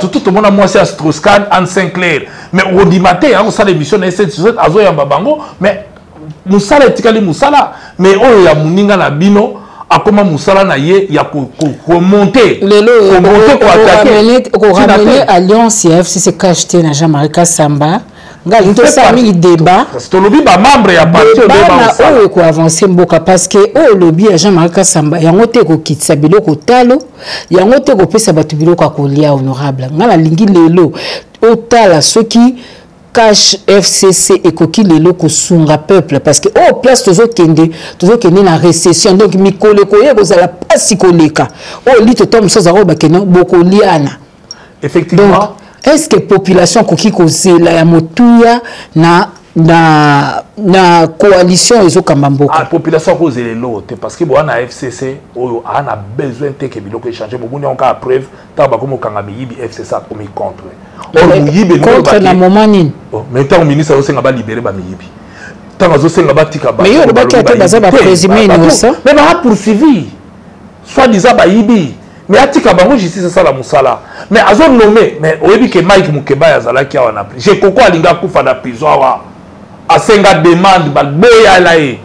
tout le monde moi c'est Strauss-Kahn Anne Sinclair mais au dimanche a osala émission na ST7 azo yamba bango mais musala etikali musala mais oyo ya muninga na bino akoma musala na ye ya ko monter ko ramener alliance ya FCC cacheté na Jean-Marie Kassamba ngali to ça mi débat c'est le lobby ba membre ya parti débat ko avancer mboka parce que o lobby ya Jean-Marie Kassamba yango te ko kitisa biloko talo yango te ko pesa batu biloko kolia honorable ngala lingi lelo otala soki cash FCC et koki lelo ko sunga peuple parce que au place tozo kende na récession donc mikole ko ye ko za la pasi koleka o li to tom soza ko bakena boko liana effectivement. Est-ce que la population qui kozela ya motuya na coalition ezo kamamboka la population kozela lote parce que bon na FCC oyo ana besoin te que biloko échanger bobuni on ka preuve ta ba komo kanga miyibi FCC a komi contre contre na moment nini mais tant ministre osenga ba libérer ba miyibi tant osenga ba tika ba mais yo ba ki baza ba présumé innocent mais ba poursuivi soit disant ba yibi mais atika bango justice ça la musala mais azo nommé mais oyebi que Mike Mukeba yazalaki awa na j'ai koko alinga kufa na prison awa asenga demande ba boya laye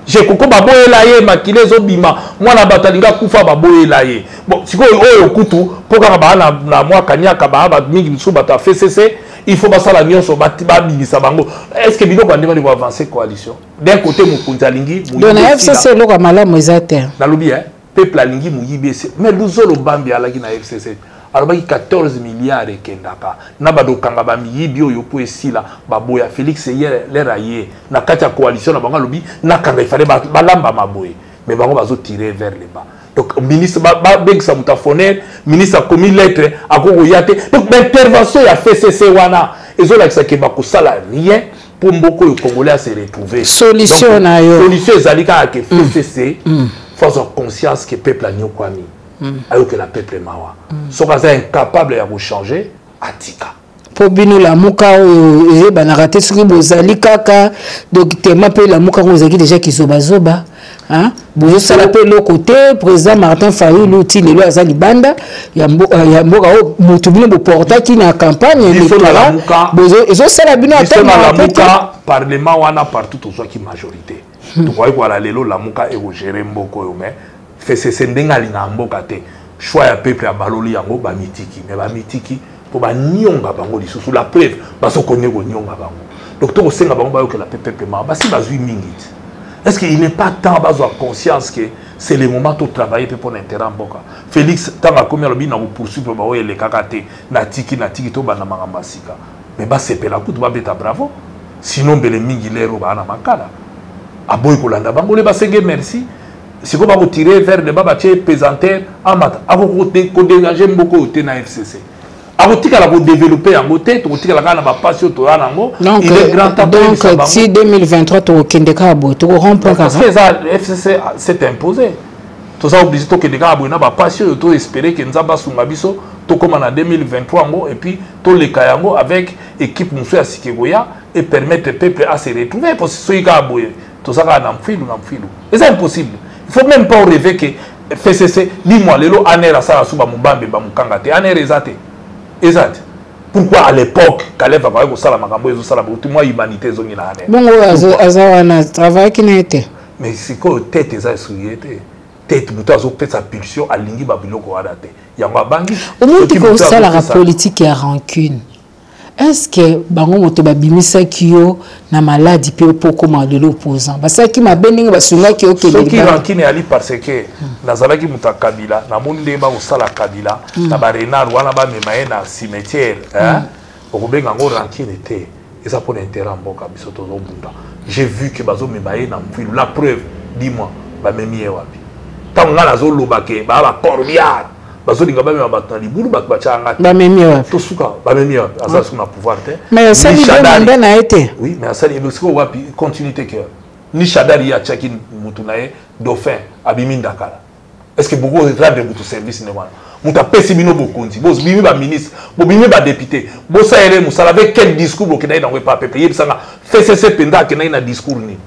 j'ai koko ba boya laye makile zo bima mwana batalinga kufa ba boya laye bon siko oyo kutu poka ba na mwa kanyaka ba mingi biso bata FCC il faut pas ça la nyonso ba binisa bango est-ce que biloko ndema ni avancer coalition d'un côté mukunzalingi donc FCC loka malamu ezate na lobi peuple alingi muyibi mais luzolo bambi alaki na FCC alors 14 milliards et kendaka na bado kanga ba miyibi oyo po esila baboya Félix Leraye na kati ya coalition na bango lobi na kanga ifale balamba maboye mais bango bazo tirer vers le bas donc ministre ba bengsa mutafoner ministre a commis lettre akoko yate donc l'intervention ya FCC wana ezola ki ba ko sala rien pour mboko yo congolais à se retrouver solution na yo solution ezalika ke FCC force conscience que peuple a nyo kwami alors que la peuple mawa so kaza incapable ya ko changer atika po bino la muka o ba na raté soki bozali kaka doctement pe la muka ozaki déjà kizoba hein bozo sala pe le côté président Martin Fayulu ti lelo azali banda ya mboka o mutu bino bo porta ki na campagne électorale bozo ezo sala bino atema la muka parlement wana partout to soit qui majorité tu vois quoi la lelo la muka et gérer mboko yo mais FCC ndenga linga mboka te choix ya peuple ya baloli yango ba mitiki mais ba mitiki pour ba nyonga bango lisusu la preuve baso connaît ko nyonga bango donc to senga bango ba yoka la peuple ma basi bazui mingi est-ce qu'il n'est pas temps bazo conscience que c'est le moment de travailler pour l'intérêt mboka Félix tanga combien lobi na poursuivre ba oyele kakate na tiki to bana masika mais ba sepela kutu ba beta bravo sinon bele mingi lero ba na makala aboy ko landa bango le ba senge merci c'est qu'on va retirer vers le bas pesanteur amata ako ko dégager mboko te na FCC abotika la ko développer en côté to tika la kana ba passion to anango il est grand temps donc si 2023 to kendeka abo to rompre parce que ça FCC s'est imposé to ça obligé to kendeka abo na ba passion to espérer que nzamba sunga biso to comme en 2023 ngo et puis to le kayango avec équipe muso ya Sikegoya et permettre peuple à se retrouver parce que soika abo to ça na mfilu et c'est impossible. Il ne faut même pas rêver que FCC, dis-moi, les lots anera ça suba mubambe ba mukanga te anera ezate. Pourquoi à l'époque Caleb va voir ça la makambo ezo sala beaucoup moi humanité zongi na anera. Bon aza na travail qui n'a été. Mais c'est quoi tête eza suyete. Tête muto azo peut sa pulsion alingi ba biloko adate. Yango bangi. Au moins tu faut ça la politique et rancune. Est-ce que bango moto babimisa kiyo na maladie pe poko de l'opposant parce que ma beninga basunga kiyo ke ce qui rancune ali parce que nazalaki muta Kabila na monde ba osala Kabila na ba renard wana ba memaye na cimetière hein okobenga ngo rancune te et ça pour l'intérêt mboka biso to zobunda j'ai vu que bazo memaye na mfilu la preuve dis-moi ba memiye wapi tant nga nazo lobake ba corbiard bazolinga ba mema batna libulu batbachanga ba memiye wapi to suka ba memiye wapi asa suna pouvoir te mais ça lui demande na été oui mais ça il faut wapi continuité que ni Shadari ya chaki mutunae dauphin abiminda kala est-ce que beaucoup rendre mutu service ne wana muta pesi bino bokonzi boss bimi ba ministre bo bimi ba député bo sa ere musala avec quel discours bo kinaina ngwe pa peuple yebisanga FCC penda kinaina discours ni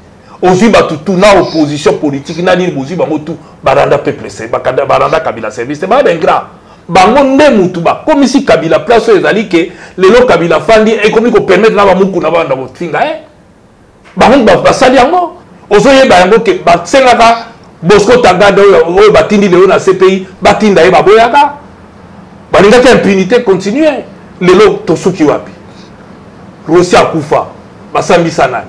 ozi ba tutu na opposition politique na ni bozi bango tout baranda peuple c'est baranda Kabila service ba ben grand bango nde mutu ba comme si Kabila place ezali que lelo Kabila fandi et comme ko permettre na ba muku na ba ndabo finga bango ba sali yango ozoye ba yango ke ba sengaka Bosco Tangado o batindi lelo na CPI batinda e baboyaka balinga ke impunité continuer lelo to suki wapi Rossi akufa basambisa nani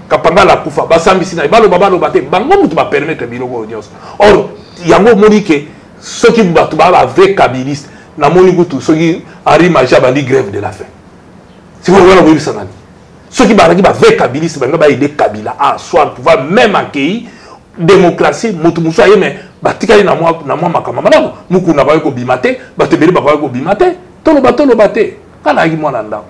Kapanga la kufa basambisi na balo bate bango mutu ba permettre biloko audience or yango moni ke soki batu ba vrai kabiliste na moni kutu soki Henri Maja bandi grève de la faim si vous voyez le sanani soki ba vrai kabiliste banga ba aider Kabila à soit pouvoir même accueillir démocratie mutu muso aye mais batikali na moi makama malako muku na ba ko bimate batebeli ba ko bimate tolo bate kana yi mwana ndao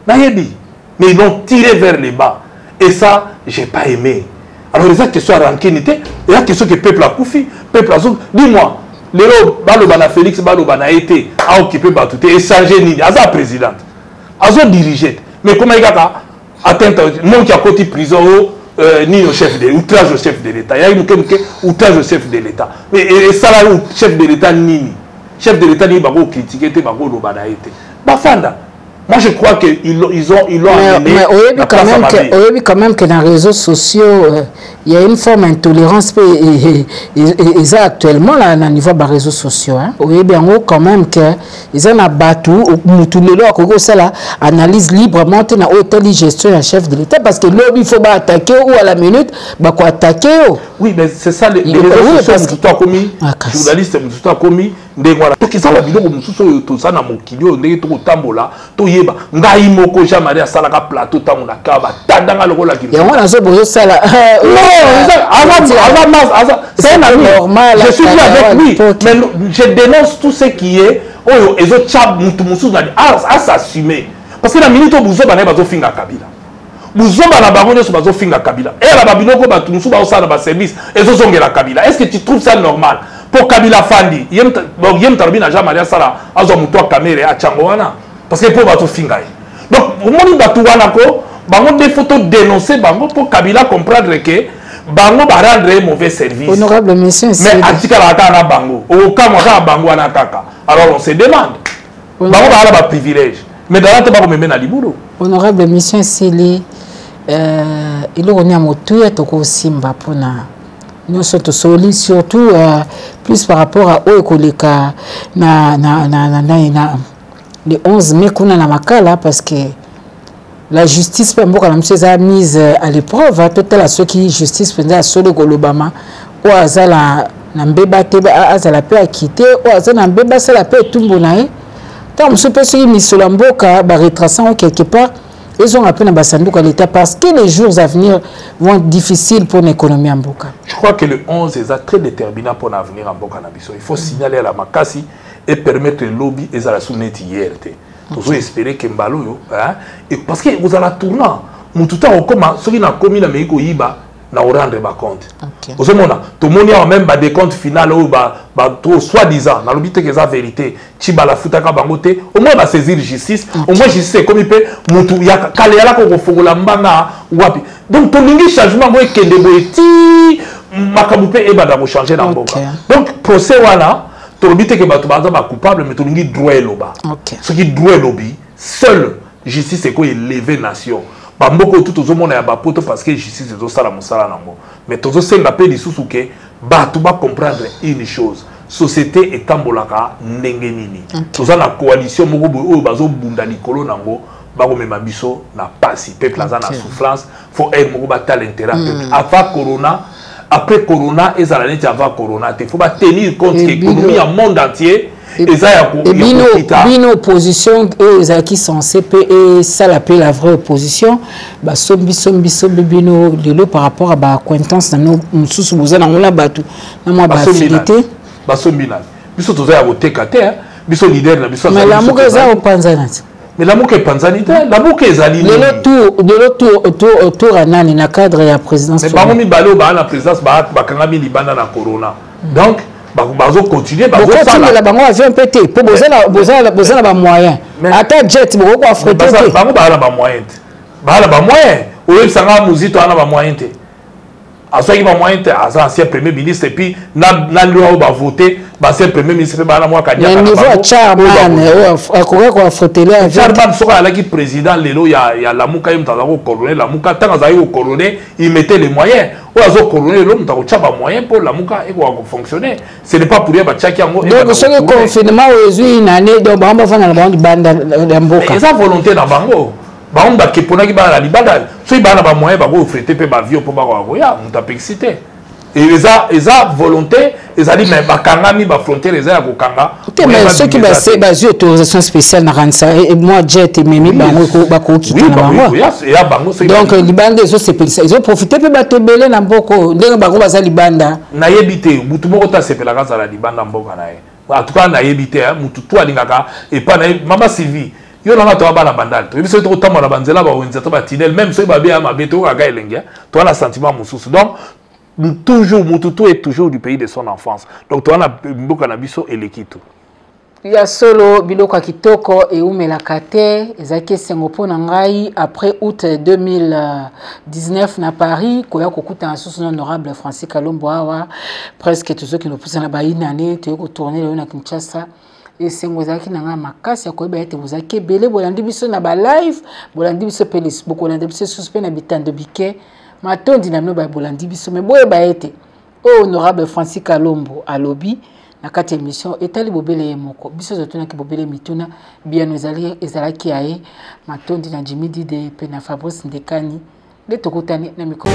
na yebi mais ils l'ont tiré vers le bas. Et ça, j'ai pas aimé. Alors, les question à rankinité, et la question que le peuple a koufi, peuple a zouk. Dis-moi, les Balobana Félix, Balobana été à occuper Batouté, et changer Nini, Aza présidente, Aza dirigé. Mais comment il a atteint, mon qui a côté prison, ni au chef de outrage au chef de l'État. Il y a une outrage au chef de l'État. Mais ça là, chef de l'État, Nini. Chef de l'État, Nini, Bago critiqué, Bago Lobana été. Bafanda. Moi, je crois qu'ils l'ont amené. Mais on vu quand même que dans les réseaux sociaux, il y a une forme d'intolérance. Et ça, actuellement, là, au niveau des réseaux sociaux, on voit bien quand même qu'ils ont abattu, tous les lois, ça analyse librement dans l'hôtel gestion un chef de l'État. Parce que là, il faut attaquer ou à la minute, il faut attaquer. Oui, mais c'est ça, les réseaux sociaux, tout a commis, journalistes, tout a commis. Donc ils ont la vidéo tout ça na mokilio ndenge to tambola to yeba ngai moko jamais à salaka plateau tamona kaba tandanga lokola ki. Et on a zo bozo sala. C'est normal. Je suis avec lui, mais je dénonce tout ce qui est oh ezo chab mutu musu à s'assumer parce que la minute au buzo bana bazo finga Kabila. Buzo bana bango so bazo finga Kabila. Et la babinoko batu musu ba osala ba service ezo zongela Kabila. Est-ce que tu trouves ça normal? Pour Kabila Fandi, yem tarbina jamais sala azo muto caméra a changoana parce que pour bato finga. Donc au moment batu wana ko bango des photos dénoncer bango pour Kabila comprendre que bango ba rendre mauvais service. Honorable monsieur, mais atika la ta na bango au cas moi bango wana kaka. Alors on se demande bango ba ba privilège mais dans la te ba ko meme na liburu. Honorable monsieur Sélé il on a motu et to ko simba pona nous sommes tous surtout plus par rapport à eux koleka na le 11 mai kuna na makala parce que la justice peut mboka na monsieur a mise à l'épreuve total à ceux qui justice pendant solo kolobama ou azala na mbeba te azala pe akité ou azala na mbeba ça la pe tumbo na e tant monsieur peut se misolo mboka ba retraçant quelque part ils ont appelé à l'État parce que les jours à venir vont être difficiles pour l'économie en Boka. Je crois que le 11 est très déterminant pour l'avenir en Boka. Il faut signaler à la Makassi et permettre le lobby et à la sounette hier. Vous espérez que Mbalo, parce que vous allez tourner. Tout le temps, ceux qui ont commis la Meiko Iba, na rendre ba compte. Vous savez, tout le monde a même des comptes finaux ou soi-disant, dans l'objet que la vérité, Chiba la futaka bangote, au moins va saisir justice, au moins justice comme il peut, mutu ya kale la ko fogola mbanga wapi. Donc ton lingi changement moi kende boeti makabupe e bada ko changer dans boka. Donc procès wana, to l'objet que ba to ba coupable mais to lingi droit loba. Ce qui droit lobby, seule justice est ko élever nation. Bamboko tout au monde a bapoto parce que justice est au sala musala nango. Mais tout ça la paix dissous que ba tu vas comprendre une chose. Société est tambolaka nengenini. Tout ça la coalition moko o bazo bunda likolo nango ba ko mema biso na pasi peuple na souffrance faut être moko ba tal intérêt peuple. Avant corona après corona et ça la net avant corona il faut pas tenir compte que l'économie en monde entier et bien opposition qui sont CP et ça l'appelle la vraie opposition bah sombi bino lelo par rapport à ba acquaintance na nous sous boza na ngula batu na moi ba fidélité ba sombi na biso toza ya voter kate biso leader na biso mais la muka za opanzana mais la muka panzanité la muka ezali le tour à nani na cadre ya présidence mais ba mi balo ba na présidence ba kangami libanda na corona donc bazo continuer bazo ça la bango avion pété pour bozala ba moyen ata jet boko ko affréter bango ba moyen oyo sanga muzito ana ba moyen te asoki ba moyen te asa ancien premier ministre et puis na loi ba voter ba ancien premier ministre ba na moi kanya na niveau charman akora ko affréter la charman soka alaki président lelo ya la muka yim tazako colonel la muka tanga za yo colonel il mettait les moyens ou azo colonel l'homme tako chaba moyen pour la muka et ko fonctionner ce n'est pas pour rien ba tchaki yango donc ce confinement aujourd'hui une année donc ba fana na bandi banda mboka et ça volonté na bango ba on ba kepona ki ba la libanda so ba na ba moyen ba ko offriter pe ba vie pour ba ko ya on t'a excité. Et ils ont volonté, ils ont dit mais bakangami ba frontière ils ont kokanga. Mais ceux qui basé basé autorisation spéciale na ransa et moi jet et mimi bango ba ko quitter na bango. Donc libanda ils ont profité pe ba tebele na mboko ndenge bango baza libanda. Na yebité mutu moko ta sepela kaza la libanda mboka na ye. En tout cas na yebité mutu to alingaka et pas na mama Sylvie. Yo na to ba na bandal. To biso to tamo na banzela ba wenza to ba tinel même so ba bia mabeto ka ga elengia. To na sentiment mususu. Donc toujours Mututu est toujours du pays de son enfance. Donc toi on a beaucoup nabiso et l'équito. Il y a solo biloko kitoko et umela kate ezaki sengopo na ngai après août 2019 na Paris koya kokuta na soso honorable Francis Kalombo awa presque tous ceux qui nous poussent na baïna né te ko tourner le na Kinshasa et sengo ezaki na nga makasi akoyeba ete bozaki belé bolandi biso na ba live bolandi biso pelis boko bolandi biso suspect na bitando biké matondi na no ba bolandi biso mais boye ba ete honorable Francis Kalombo à lobby na kati émission etali bobele moko biso zotuna ki bobele mituna bien ezalaki aye matondi na Jimmy Dide pe na Fabrice Ndekani de tokotani na micro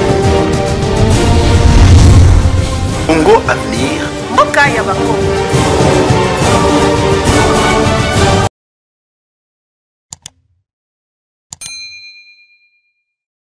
Congo Avenir Mboka ya Bakongo